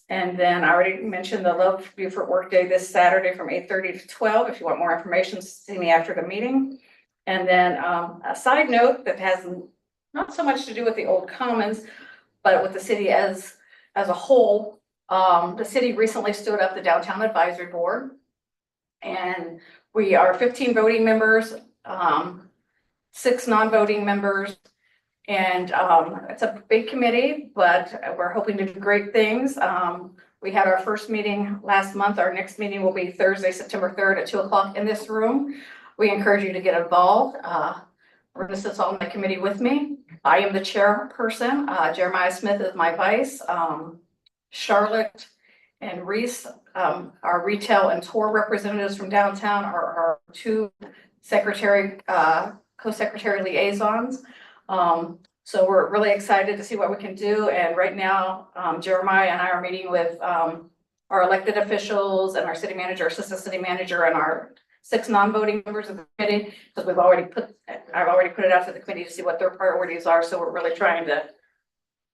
And then I already mentioned the Love Beaufort Workday this Saturday from 8:30 to 12. If you want more information, see me after the meeting. And then a side note that has not so much to do with the Old Commons, but with the city as a whole. The city recently stood up the Downtown Advisory Board. And we are 15 voting members, 6 non-voting members. And it's a big committee, but we're hoping to do great things. We had our first meeting last month. Our next meeting will be Thursday, September 3rd at 2 o'clock in this room. We encourage you to get involved. Brenda sits on the committee with me. I am the chairperson. Jeremiah Smith is my vice. Charlotte and Reese, our retail and tour representatives from downtown, are our 2 co-secretary liaisons. So we're really excited to see what we can do. And right now, Jeremiah and I are meeting with our elected officials and our city manager, assistant city manager, and our 6 non-voting members of the committee, because I've already put it out to the committee to see what their priorities are. So we're really trying to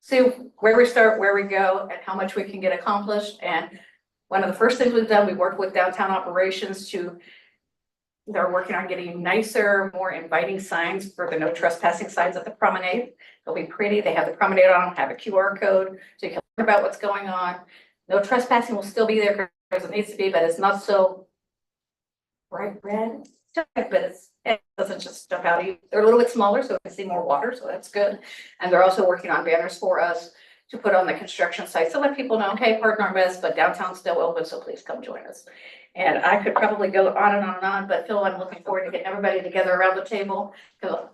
see where we start, where we go, and how much we can get accomplished. And one of the first things we've done, we worked with downtown operations they're working on getting nicer, more inviting signs for the no trespassing signs at the promenade. They'll be pretty. They have the promenade on them, have a QR code, so you can learn about what's going on. No trespassing will still be there because it needs to be, but it's not so bright red. But it doesn't just jump out at you. They're a little bit smaller, so we can see more water, so that's good. And they're also working on banners for us to put on the construction site. So let people know, hey, pardon our mess, but downtown's still open, so please come join us. And I could probably go on and on and on, but Phil, I'm looking forward to getting everybody together around the table. The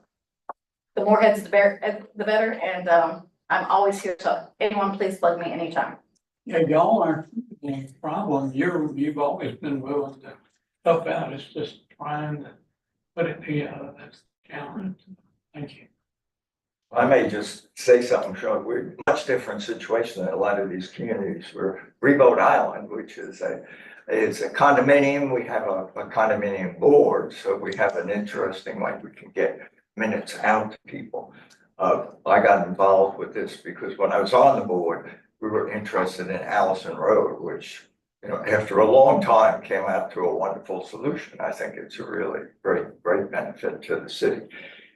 more heads, the better. And I'm always here, so anyone please bug me anytime. Yeah, y'all aren't the problem. You've always been willing to help out. It's just trying to put it together. That's the challenge. Thank you. I may just say something, Sean. We're in a much different situation than a lot of these communities. We're Reboat Island, which is a condominium. We have a condominium board, so we have an interesting way we can get minutes out to people. I got involved with this because when I was on the board, we were interested in Allison Road, which, you know, after a long time came out to a wonderful solution. I think it's a really great benefit to the city.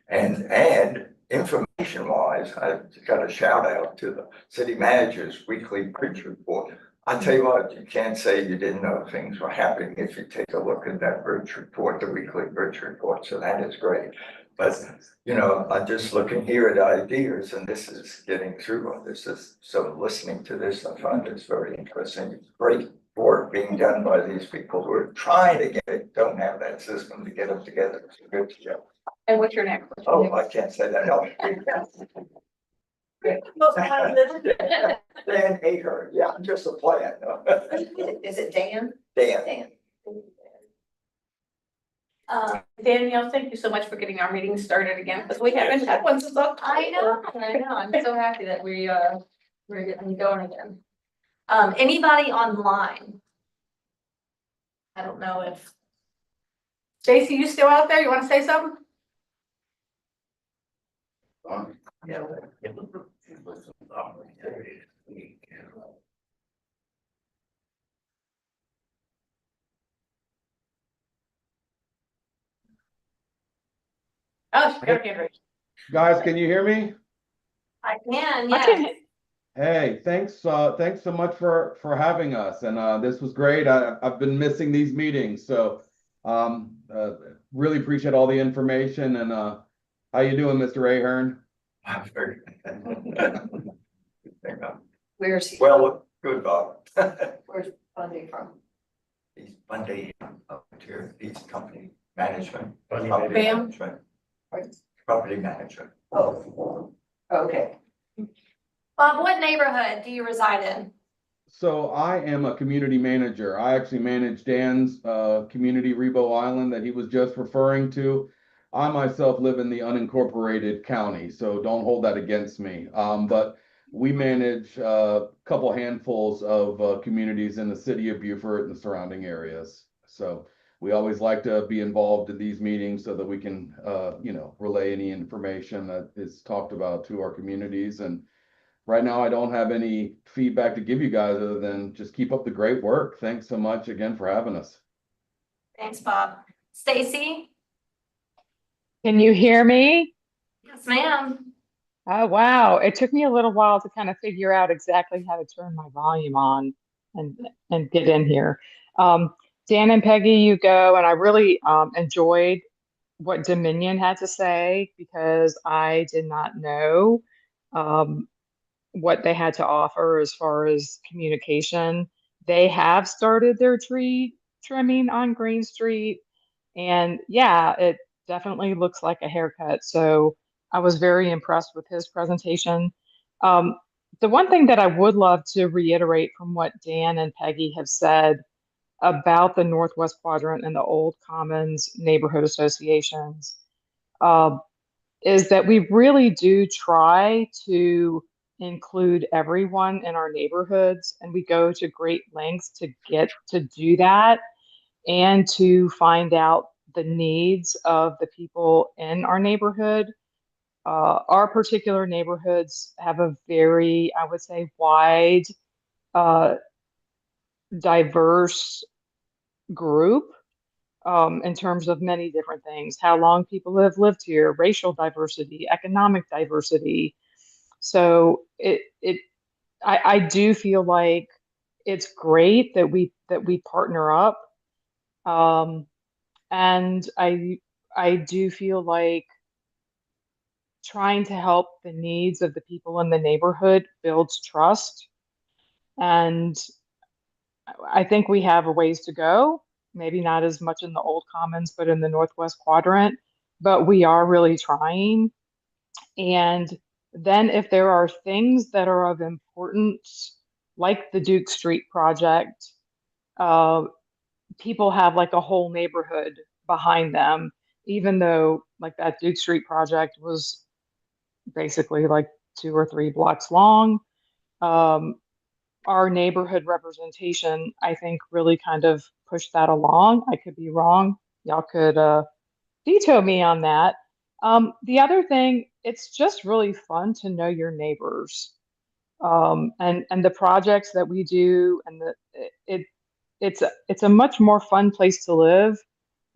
And information wise, I got a shout out to the city manager's weekly bridge report. I tell you what, you can't say you didn't know things were happening if you take a look at that bridge report, the weekly bridge report. So that is great. But, you know, I'm just looking here at ideas and this is getting through on this. So listening to this, I find it's very interesting. It's great work being done by these people who are trying to get it, don't have that system to get them together. It's a good job. And what's your name? Oh, I can't say that. No. Dan Aher, yeah, I'm just a plan. Is it Dan? Dan. Danielle, thank you so much for getting our meeting started again, because we haven't had one since October. I know. I'm so happy that we're getting going again. Anybody online? I don't know if, Stacy, you still out there? You want to say something? Yeah. Oh, she got her hand raised. Guys, can you hear me? I can, yes. Hey, thanks so much for having us. And this was great. I've been missing these meetings, so really appreciate all the information. And how you doing, Mr. Ahern? I'm very. Where's he? Well, good, Bob. Where's funding from? He's Bundy, here, he's company management. Bundy Property Bam. management. Property management. Oh, okay. Bob, what neighborhood do you reside in? So I am a community manager. I actually manage Dan's community, Rebo Island, that he was just referring to. I myself live in the unincorporated county, so don't hold that against me. But we manage a couple handfuls of communities in the city of Beaufort and the surrounding areas. So we always like to be involved in these meetings so that we can, relay any information that is talked about to our communities. And right now, I don't have any feedback to give you guys other than just keep up the great work. Thanks so much again for having us. Thanks, Bob. Stacy? Can you hear me? Yes, ma'am. Oh, wow. It took me a little while to kind of figure out exactly how to turn my volume on and get in here. Dan and Peggy, you go, and I really enjoyed what Dominion had to say because I did not know what they had to offer as far as communication. They have started their tree trimming on Green Street, and yeah, it definitely looks like a haircut. So I was very impressed with his presentation. The one thing that I would love to reiterate from what Dan and Peggy have said about the Northwest Quadrant and the Old Commons neighborhood associations is that we really do try to include everyone in our neighborhoods, and we go to great lengths to get to do that and to find out the needs of the people in our neighborhood. Our particular neighborhoods have a very, I would say, wide, diverse group in terms of many different things, how long people have lived here, racial diversity, economic diversity. So I do feel like it's great that we partner up. And I do feel like trying to help the needs of the people in the neighborhood builds trust. And I think we have a ways to go, maybe not as much in the Old Commons, but in the Northwest Quadrant, but we are really trying. And then if there are things that are of importance, like the Duke Street project, people have like a whole neighborhood behind them, even though like that Duke Street project was basically like 2 or 3 blocks long. Our neighborhood representation, I think, really kind of pushed that along. I could be wrong. Y'all could veto me on that. The other thing, it's just really fun to know your neighbors, and the projects that we do, and it's a much more fun place to live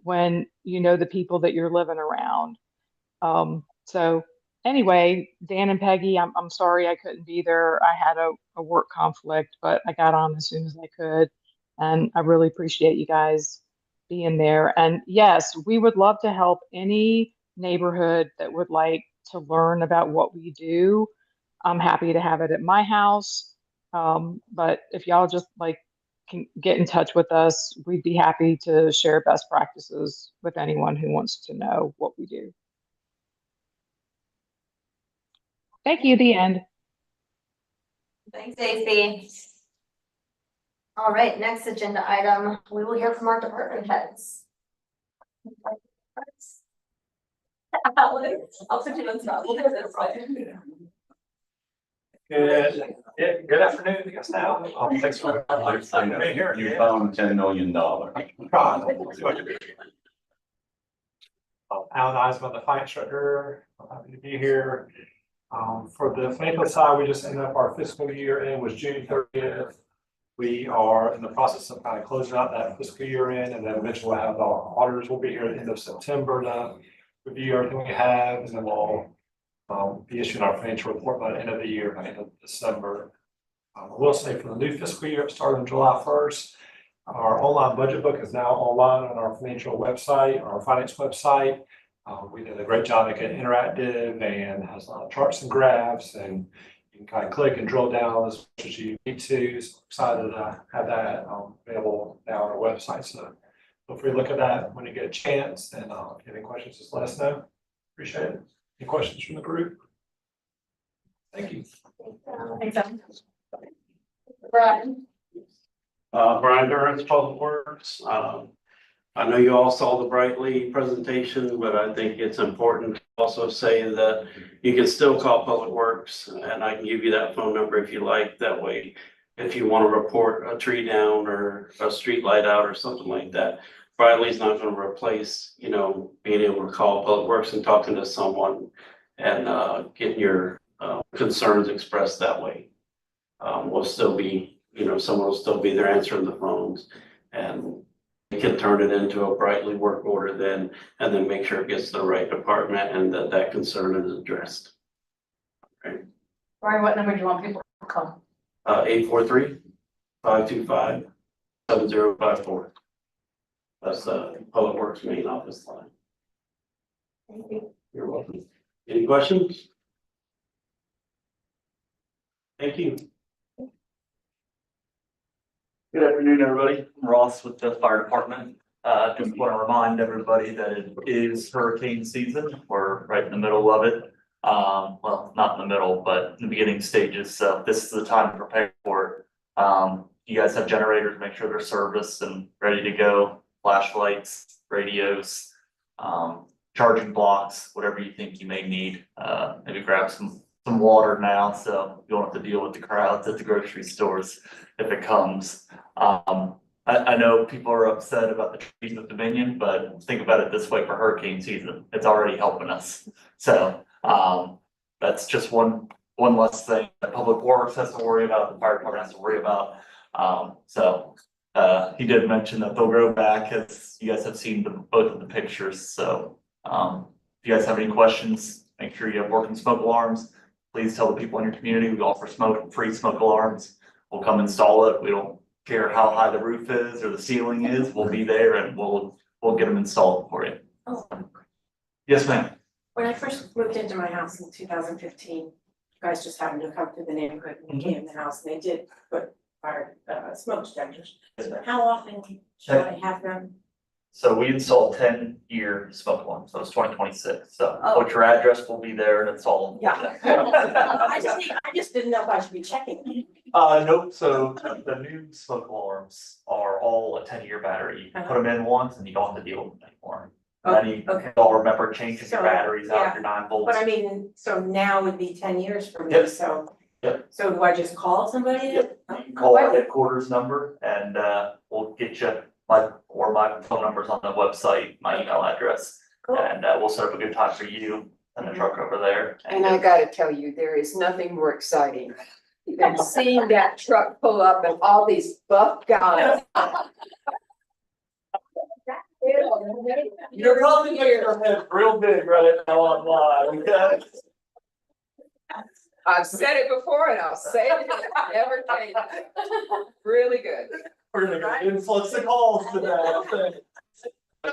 when you know the people that you're living around. So anyway, Dan and Peggy, I'm sorry I couldn't be there. I had a work conflict, but I got on as soon as I could, and I really appreciate you guys being there. And yes, we would love to help any neighborhood that would like to learn about what we do. I'm happy to have it at my house. But if y'all just like can get in touch with us, we'd be happy to share best practices with anyone who wants to know what we do. Thank you, the end. Thanks, Stacy. All right, next agenda item, we will hear from our department heads. Alex, I'll put you on top. We'll do this way. Good afternoon, I guess now. Thanks for being here. You found $10 million. Alan Eisman, the finance director. I'm happy to be here. For the financial side, we just ended up our fiscal year end was June 30th. We are in the process of kind of closing out that fiscal year end, and then eventually we'll have our auditors will be here at the end of September to review everything we have, and then we'll be issuing our financial report by the end of the year, by the end of December. I will say for the new fiscal year, it started on July 1st. Our online budget book is now online on our financial website, our finance website. We did a great job making it interactive and has a lot of charts and graphs, and you can kind of click and drill down as much as you need to. So excited to have that available now on our website. So feel free to look at that when you get a chance. And if you have any questions, just let us know. Appreciate it. Any questions from the group? Thank you. Thanks, Brian. Brian Durrance, Public Works. I know you all saw the Brightly presentation, but I think it's important to also say that you can still call Public Works, and I can give you that phone number if you like. That way, if you want to report a tree down or a street light out or something like that, Brightly's not going to replace, being able to call Public Works and talking to someone and getting your concerns expressed that way. We'll still be, someone will still be there answering the phones, and we can turn it into a Brightly work order then, and then make sure it gets to the right department and that concern is addressed. Okay. Brian, what number do you want people to call? 843-525-7054. That's the Public Works main office line. Thank you. You're welcome. Any questions? Thank you. Good afternoon, everybody. I'm Ross with the fire department. Just want to remind everybody that it is hurricane season. We're right in the middle of it. Well, not in the middle, but in the beginning stages. So this is the time to prepare for it. You guys have generators, make sure they're serviced and ready to go. Flashlights, radios, charging blocks, whatever you think you may need. Maybe grab some water now, so you don't have to deal with the crowds at the grocery stores if it comes. I know people are upset about the trees with Dominion, but think about it this way: for hurricane season, it's already helping us. So that's just one less thing that Public Works has to worry about, the fire department has to worry about. He did mention that they'll grow back, as you guys have seen both of the pictures. So if you guys have any questions, make sure you have working smoke alarms. Please tell the people in your community we offer free smoke alarms. We'll come install it. We don't care how high the roof is or the ceiling is. We'll be there and we'll get them installed for you. Oh, Yes, ma'am. when I first moved into my house in 2015, you guys just happened to come through the neighborhood and came in the house, and they did put fire smoke detectors. How often should I have them? So we installed 10-year smoke alarms. So it's 2026. So Oh. put your address, will be there and install them. Yeah. I just didn't know if I should be checking. Nope. So the new smoke alarms are all a 10-year battery. You put them in once and you don't have to deal with them anymore. Many, okay. don't remember changing your So, batteries out yeah. of your 9 volts. But I mean, so now would be 10 years for me, Yep. so. Yep. So do I just call somebody? Yep. You can call our headquarters number and we'll get you my phone number's on the website, my email address. Cool. And we'll set up a good time for you and the truck over there. And I gotta tell you, there is nothing more exciting than seeing that truck pull up and all these buff guys. You're probably getting your head real big right now online, okay? I've said it before and I'll say it again, never change. Really good. We're gonna get an influx of calls today, I think.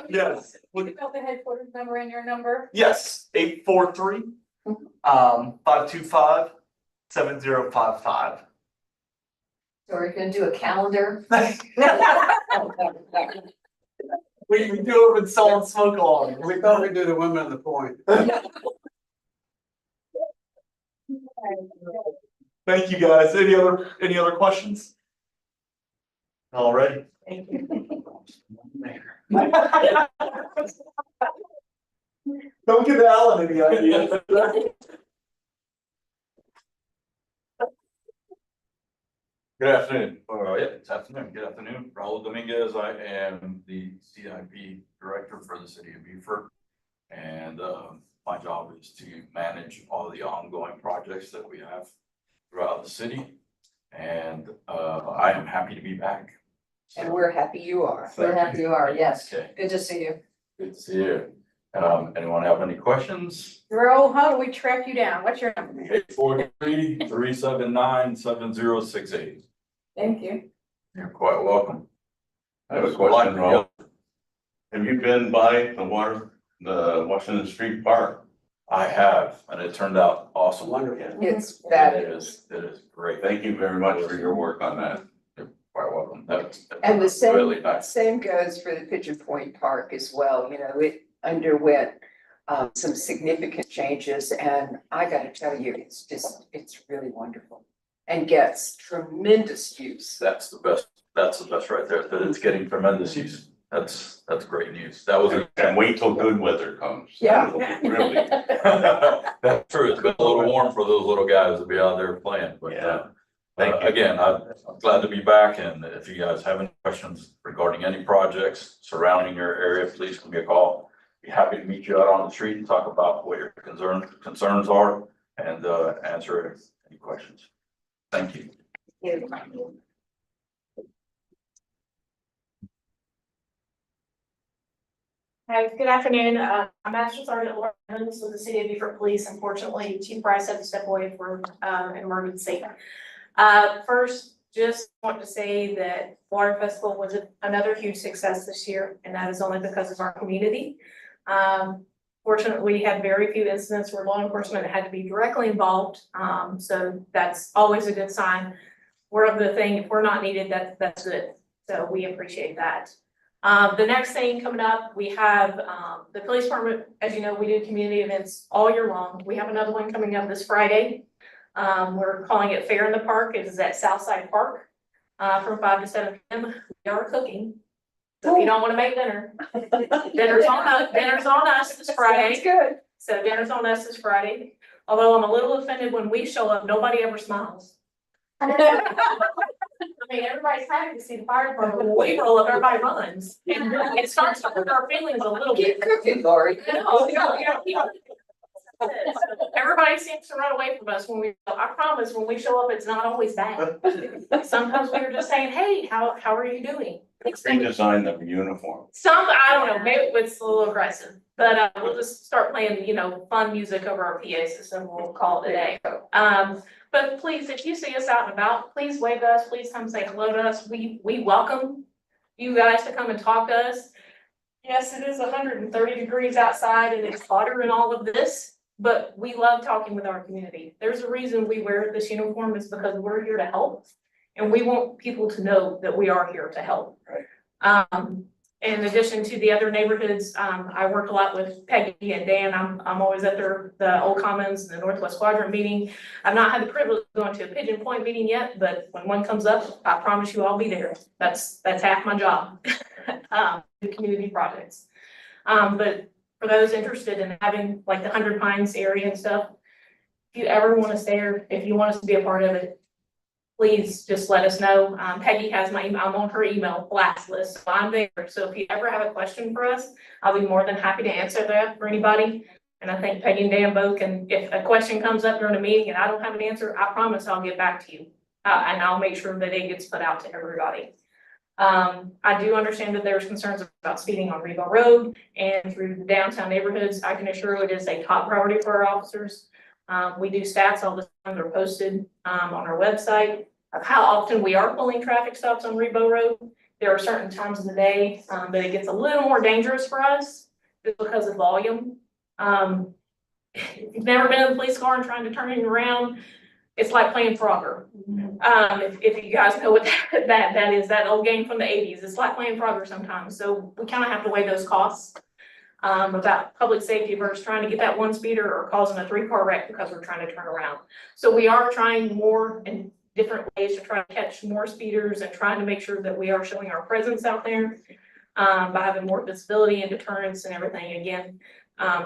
Yes. You got the headquarters number and your number? Yes, 843 525 7055. So we're gonna do a calendar. We do it with salt and smoke alarm. We thought we'd do the women in the point. Thank you, guys. Any other questions? All right. Thank you. Don't give Alan any ideas. Good afternoon. It's afternoon. Good afternoon. Raul Dominguez. I am the CIP director for the city of Beaufort. And my job is to manage all the ongoing projects that we have throughout the city. And I am happy to be back. And we're happy you are. We're happy you are, yes. Okay. Good to see you. Good to see you. Anyone have any questions? Earl, how do we track you down? What's your number? 843-379-7068. Thank you. You're quite welcome. I have a question, Raul. Have you been by the Washington Street Park? I have, and it turned out awesome. Wonderful. It's It fabulous. is great. Thank you very much for your work on that. You're quite welcome. That's And the really same, nice. same goes for the Pigeon Point Park as well. You know, it underwent some significant changes and I gotta tell you, it's really wonderful. And gets tremendous use. That's the best right there, that it's getting tremendous use. That's great news. That was, And wait till good weather comes. Yeah. Really. that's true. It's been a little warm for those little guys to be out there playing, but Thank you. again, I'm glad to be back. And if you guys have any questions regarding any projects surrounding your area, please give me a call. Be happy to meet you out on the street and talk about what your concerns are and answer any questions. Thank you. Hi, good afternoon. I'm Master Sergeant Laura Evans with the City of Beaufort Police. Unfortunately, Chief Price had to step away for an emergency. First, just want to say that Water Festival was another huge success this year, and that is only because of our community. Fortunately, we had very few incidents where law enforcement had to be directly involved, so that's always a good sign. We're of the thing, if we're not needed, that's good, so we appreciate that. The next thing coming up, we have, the police department, as you know, we do community events all year long. We have another one coming up this Friday. We're calling it Fair in the Park. It is at Southside Park, from 5 to 7 p.m. We are cooking. So if you don't want to make dinner, dinner's on us this Friday. Sounds good. So dinner's on us this Friday. Although I'm a little offended when we show up, nobody ever smiles. I mean, everybody's happy to see the fire department. When we roll up, everybody runs. And it starts to hurt our feelings a little bit. Keep cooking, Lori. Everybody seems to run away from us when I promise, when we show up, it's not always bad. Sometimes we're just saying, hey, how are you doing? Redesign the uniform. I don't know, maybe it's a little aggressive, but we'll just start playing, fun music over our PA system. We'll call it a day. But please, if you see us out and about, please wave to us. Please come say hello to us. We welcome you guys to come and talk to us. Yes, it is 130 degrees outside and it's hotter and all of this, but we love talking with our community. There's a reason we wear this uniform, is because we're here to help. And we want people to know that we are here to help. Right. In addition to the other neighborhoods, I work a lot with Peggy and Dan. I'm always at the Old Commons and the Northwest Quadrant meeting. I've not had the privilege of going to a Pigeon Point meeting yet, but when one comes up, I promise you I'll be there. That's half my job. The community projects. But for those interested in having like the 100 Pines area and stuff, if you ever want to stay or if you want us to be a part of it, please just let us know. Peggy has my email, I'm on her email blast list, so I'm there. So if you ever have a question for us, I'll be more than happy to answer that for anybody. And I think Peggy and Dan both can, if a question comes up during a meeting and I don't have an answer, I promise I'll get back to you. And I'll make sure that it gets put out to everybody. I do understand that there's concerns about speeding on Rebo Road and through the downtown neighborhoods. I can assure you it is a top priority for our officers. We do stats all the time, they're posted on our website of how often we are pulling traffic stops on Rebo Road. There are certain times of the day that it gets a little more dangerous for us just because of volume. If you've never been in the police car and trying to turn it around, it's like playing Frogger. If you guys know what that is, that old game from the 80s, it's like playing Frogger sometimes. So we kind of have to weigh those costs about public safety versus trying to get that one speeder or causing a 3-car wreck because we're trying to turn around. So we are trying more and different ways to try to catch more speeders and trying to make sure that we are showing our presence out there by having more visibility and deterrence and everything again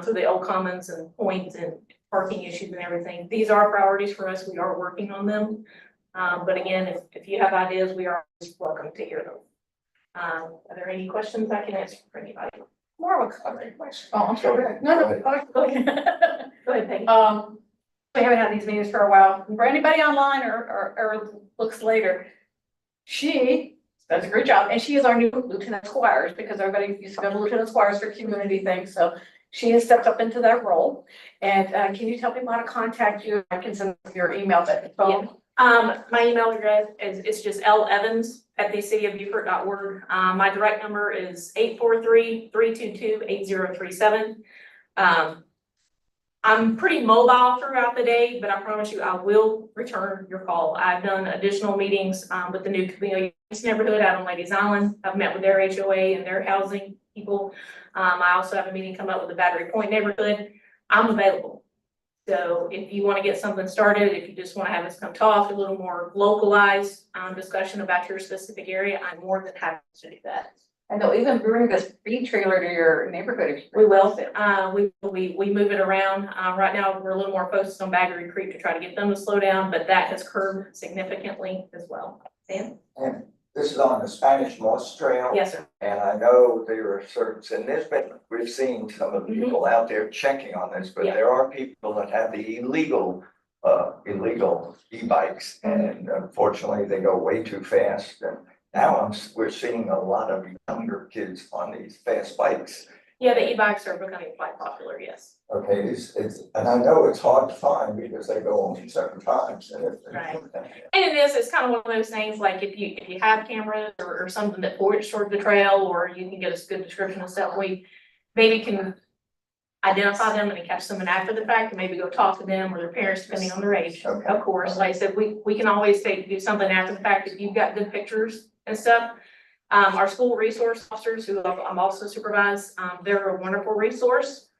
through the old commons and points and parking issues and everything. These are priorities for us. We are working on them. But again, if you have ideas, we are always welcome to hear them. Are there any questions I can answer for anybody? More of a comment question. Oh, I'm sorry. No, Go ahead. Go ahead, Peggy. We haven't had these meetings for a while. For anybody online or looks later, she does a great job, and she is our new Lieutenant Squires, because everybody used to go to Lieutenant Squires for community things, so she has stepped up into that role. And can you tell me how to contact you? I can send your email at the phone. My email address is, it's just levans@thecityofbeaufort.org. My direct number is 843-322-8037. I'm pretty mobile throughout the day, but I promise you, I will return your call. I've done additional meetings, with the new community neighborhood out on Ladies Island. I've met with their HOA and their housing people. I also have a meeting come up with the Battery Point neighborhood. I'm available. So if you want to get something started, if you just want to have us come talk a little more localized discussion about your specific area, I'm more than happy to do that. And they'll even bring the speed trailer to your neighborhood. We will. We move it around. Right now, we're a little more focused on Battery Creek to try to get them to slow down, but that has curbed significantly as well. Dan? And this is on the Spanish Moss Trail. Yes, sir. And I know there are certain, and there's been, we've seen some of the people out there checking on this, but Yeah. there are people that have the illegal e-bikes, and unfortunately, they go way too fast. And now we're seeing a lot of younger kids on these fast bikes. Yeah, the e-bikes are becoming quite popular, yes. Okay, and I know it's hard to find because they go on certain times. Right. And it's kind of one of those things, like if you have cameras or something that forwards toward the trail, or you can get a good description of stuff, we maybe can identify them and catch them after the fact, and maybe go talk to them or their parents, depending on their age. Okay. Of course, like I said, we can always do something after the fact if you've got good pictures and stuff. Our school resource officers, who I'm also supervise, they're a wonderful resource.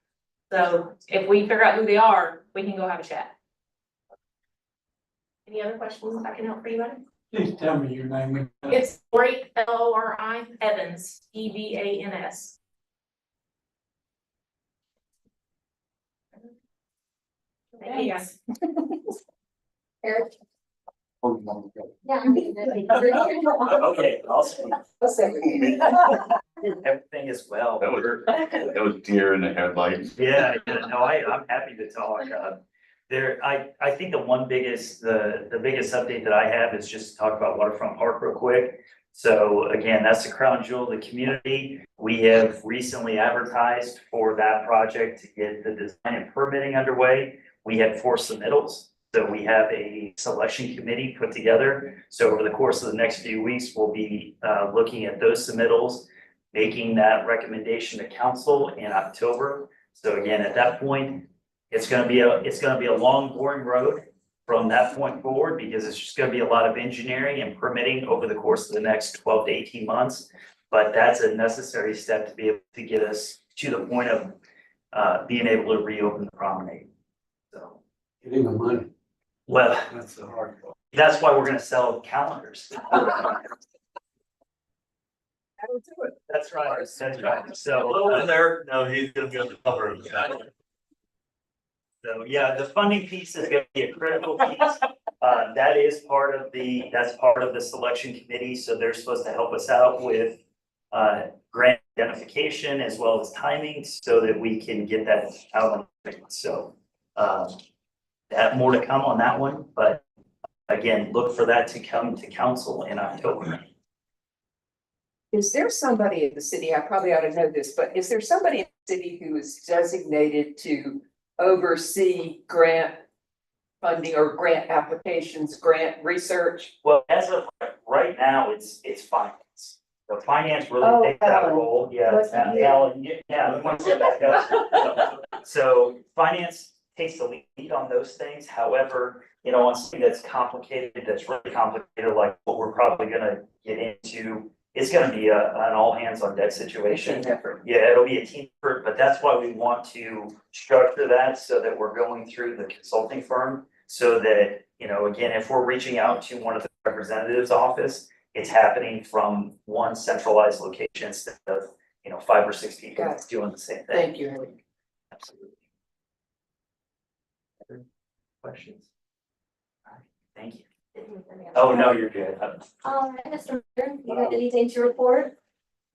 So if we figure out who they are, we can go have a chat. Any other questions I can help for anybody? Please tell me your name. It's Lori, Lori Evans, EVANS. Thank you, guys. Eric? Okay, awesome. Everything is well. That was deer in the headlights. Yeah, no, I'm happy to talk. I think the biggest update that I have is just to talk about Waterfront Park real quick. So again, that's the crown jewel of the community. We have recently advertised for that project to get the design and permitting underway. We had 4 submittals. So we have a selection committee put together. So over the course of the next few weeks, we'll be looking at those submittals, making that recommendation to council in October. So again, at that point, it's gonna be a long, boring road from that point forward, because it's just gonna be a lot of engineering and permitting over the course of the next 12 to 18 months. But that's a necessary step to be able to get us to the point of being able to reopen the promenade. So. Getting the money. Well, That's the hard part. that's why we're gonna sell calendars. That's right, that's right. So. Over there, no, he's gonna be on the cover of that. So, yeah, the funding piece is gonna be a critical piece. That is part of that's part of the selection committee, so they're supposed to help us out with grant identification as well as timing so that we can get that out on the street. So, have more to come on that one, but again, look for that to come to council in October. Is there somebody in the city, I probably ought to know this, but is there somebody in the city who is designated to oversee grant funding or grant applications, grant research? Well, as of right now, it's finance. The finance Oh, really takes that Ellen. role, yeah, What's that? Alan, yeah, once that goes. So finance takes the lead on those things, however, on something that's complicated, that's really complicated, like what we're probably gonna get into, it's gonna be an all hands on deck situation. Yeah, it'll be a team effort, but that's why we want to structure that so that we're going through the consulting firm. So that, again, if we're reaching out to one of the representatives' office, it's happening from one centralized location instead of, 5 or 6 people Got it. doing the same thing. Thank you, Henry. Absolutely. Other questions? All right, thank you. Oh, no, you're good. Mr. Mayor, you have anything to report?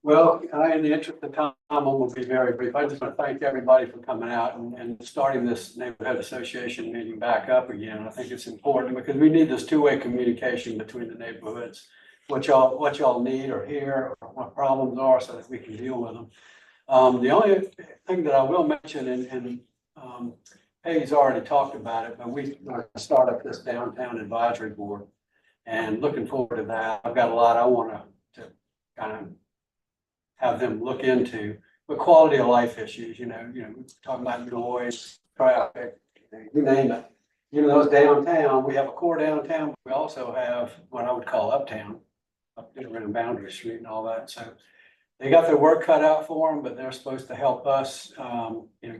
Well, in the interest of time, I'm gonna be very brief. I just want to thank everybody for coming out and starting this neighborhood association meeting back up again. I think it's important because we need this two-way communication between the neighborhoods. What y'all need or hear, or what problems are so that we can deal with them. The only thing that I will mention, and Peggy's already talked about it, but we start up this downtown advisory board and looking forward to that. I've got a lot I want to kind of have them look into, but quality of life issues, talking about noise, traffic, you name it. Those downtown, we have a core downtown, but we also have what I would call uptown, up there around Boundary Street and all that. So they got their work cut out for them, but they're supposed to help us,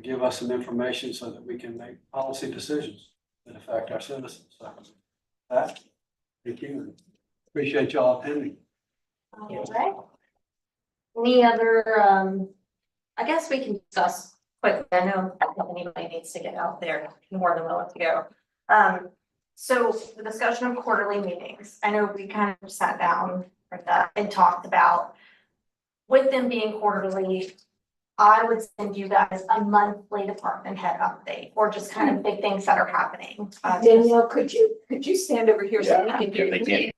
give us some information so that we can make policy decisions that affect our citizens. So that, thank you. Appreciate y'all attending. All right. Any other, I guess we can discuss quickly. I know if anybody needs to get out there, more than willing to go. So the discussion of quarterly meetings, I know we kind of sat down for that and talked about, with them being quarterly, I would send you guys a monthly department head update or just kind of big things that are happening. Danielle, could you stand over here so we can hear you?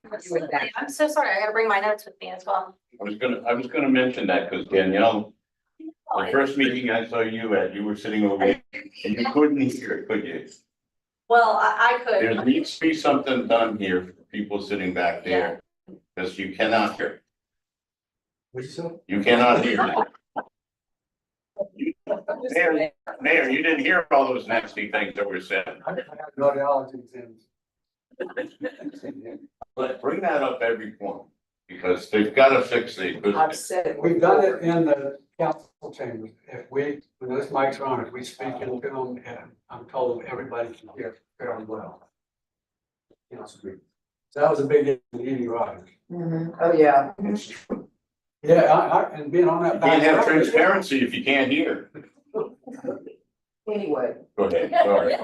I'm so sorry, I gotta bring my notes with me as well. I was gonna mention that because Danielle, the first meeting I saw you at, you were sitting over here and you couldn't hear it, could you? Well, I could. There needs to be something done here for people sitting back there, because you cannot hear. You cannot hear. Mayor, you didn't hear all those nasty things that were said. But bring that up every point, because they've got to fix the. I've said it. We've done it in the council chambers. When those mics are on, if we speak into them, and I'm told everybody can hear fairly well. So that was a big meeting, right? Oh, yeah. Yeah, and being on that. You can't have transparency if you can't hear. Anyway. Go ahead, sorry.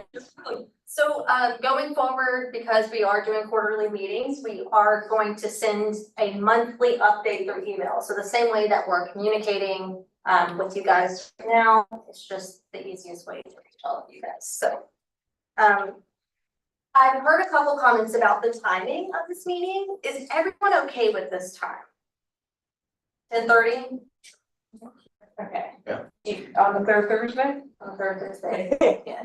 So going forward, because we are doing quarterly meetings, we are going to send a monthly update through email. So the same way that we're communicating with you guys now, it's just the easiest way to reach all of you guys. So I've heard a couple comments about the timing of this meeting. Is everyone okay with this time? 10:30? Okay. Yeah. On the third Thursday? On the third Thursday. Yeah.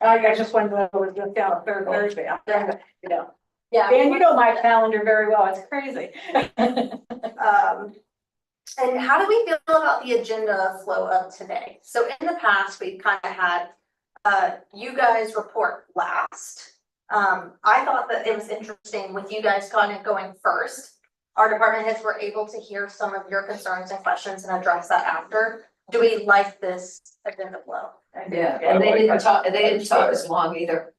I just wanted to know it was just down third Thursday. Yeah. Dan, you know my calendar very well. It's crazy. And how do we feel about the agenda flow of today? So in the past, we've kind of had you guys report last. I thought that it was interesting with you guys kind of going first. Our department heads were able to hear some of your concerns and questions and address that after. Do we like this agenda flow? Yeah, and they didn't talk as long either.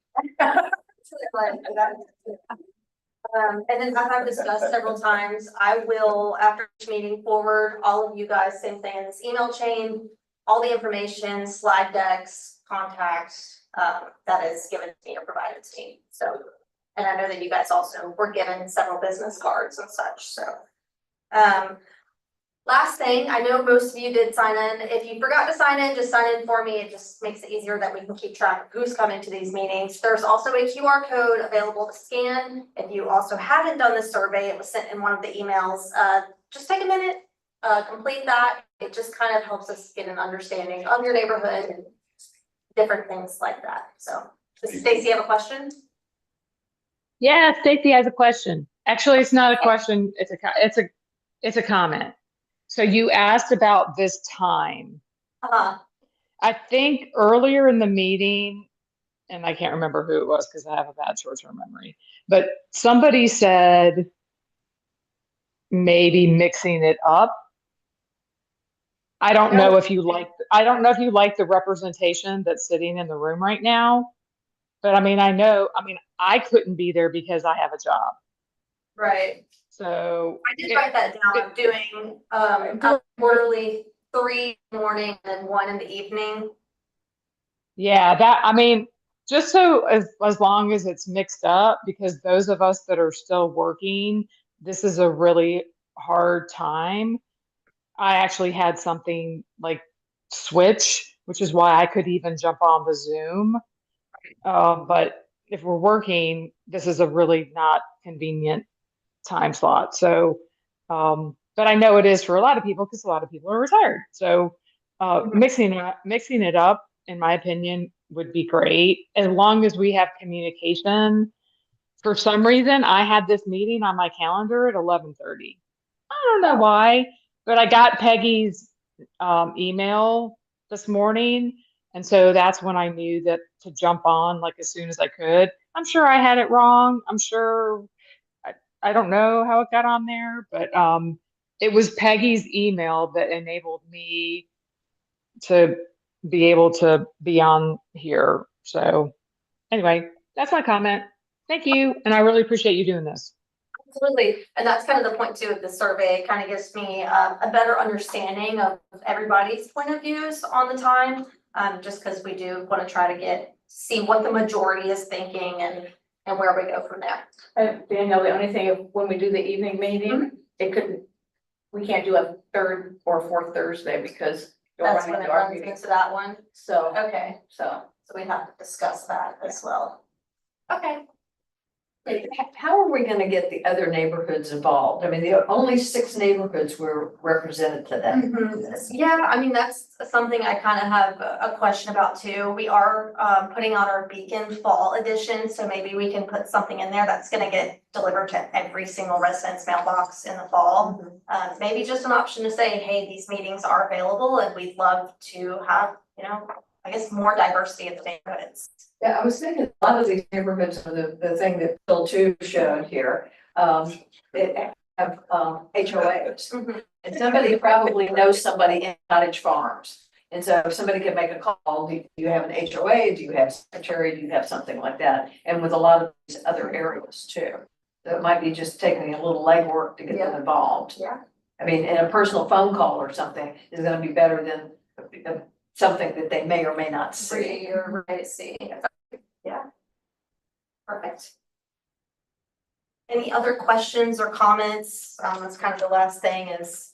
And then as I've discussed several times, I will, after each meeting forward, all of you guys, same thing in this email chain, all the information, slide decks, contacts, that is given to me or provided to me, so. And I know that you guys also were given several business cards and such, so. Last thing, I know most of you did sign in. If you forgot to sign in, just sign in for me. It just makes it easier that we can keep track of who's coming to these meetings. There's also a QR code available to scan. If you also haven't done the survey, it was sent in one of the emails. Just take a minute, complete that. It just kind of helps us get an understanding of your neighborhood and different things like that. So, does Stacy have a question? Yeah, Stacy has a question. Actually, it's not a question. It's a comment. So you asked about this time. I think earlier in the meeting, and I can't remember who it was because I have a bad short-term memory, but somebody said maybe mixing it up. I don't know if you like the representation that's sitting in the room right now, but I couldn't be there because I have a job. Right. So I did write that down. I'm doing quarterly 3 in the morning and 1 in the evening. Yeah, just so as long as it's mixed up, because those of us that are still working, this is a really hard time. I actually had something like switch, which is why I could even jump on the Zoom. But if we're working, this is a really not convenient time slot. So, but I know it is for a lot of people because a lot of people are retired. So, mixing it up, in my opinion, would be great as long as we have communication. For some reason, I had this meeting on my calendar at 11:30. I don't know why, but I got Peggy's email this morning, and so that's when I knew that to jump on like as soon as I could. I'm sure I had it wrong. I'm sure. I don't know how it got on there, but it was Peggy's email that enabled me to be able to be on here. So anyway, that's my comment. Thank you. And I really appreciate you doing this. Absolutely. And that's kind of the point too of the survey. It kind of gives me a better understanding of everybody's point of views on the time. Just because we do want to try to see what the majority is thinking and where we go from there. Danielle, the only thing, when we do the evening meeting, we can't do a third or fourth Thursday because you'll That's run when into it our runs meeting. into that one. So, Okay, so we'd have to discuss that as well. Okay. How are we gonna get the other neighborhoods involved? I mean, the only 6 neighborhoods were represented today. Yeah, I mean, that's something I kind of have a question about too. We are putting out our Beacon Fall Edition, so maybe we can put something in there that's gonna get delivered to every single resident's mailbox in the fall. Maybe just an option to say, hey, these meetings are available and we'd love to have, I guess, more diversity of the neighborhoods. Yeah, I was thinking a lot of these neighborhoods, the thing that Bill 2 showed here, they have HOAs. And somebody probably knows somebody in Cottage Farms. And so if somebody can make a call, do you have an HOA? Do you have secretary? Do you have something like that? And with a lot of these other areas too. So it might be just taking a little legwork to get them involved. Yeah. I mean, and a personal phone call or something is gonna be better than something that they may or may not see. See. Yeah. Perfect. Any other questions or comments? That's kind of the last thing is,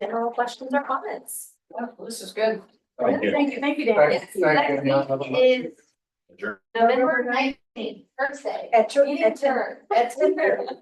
general questions or comments. Yeah, this is good. Thank you. Thank you, Dan. Yes. Next meeting is November 19th, Thursday. At Meeting adjourned. At 10:30.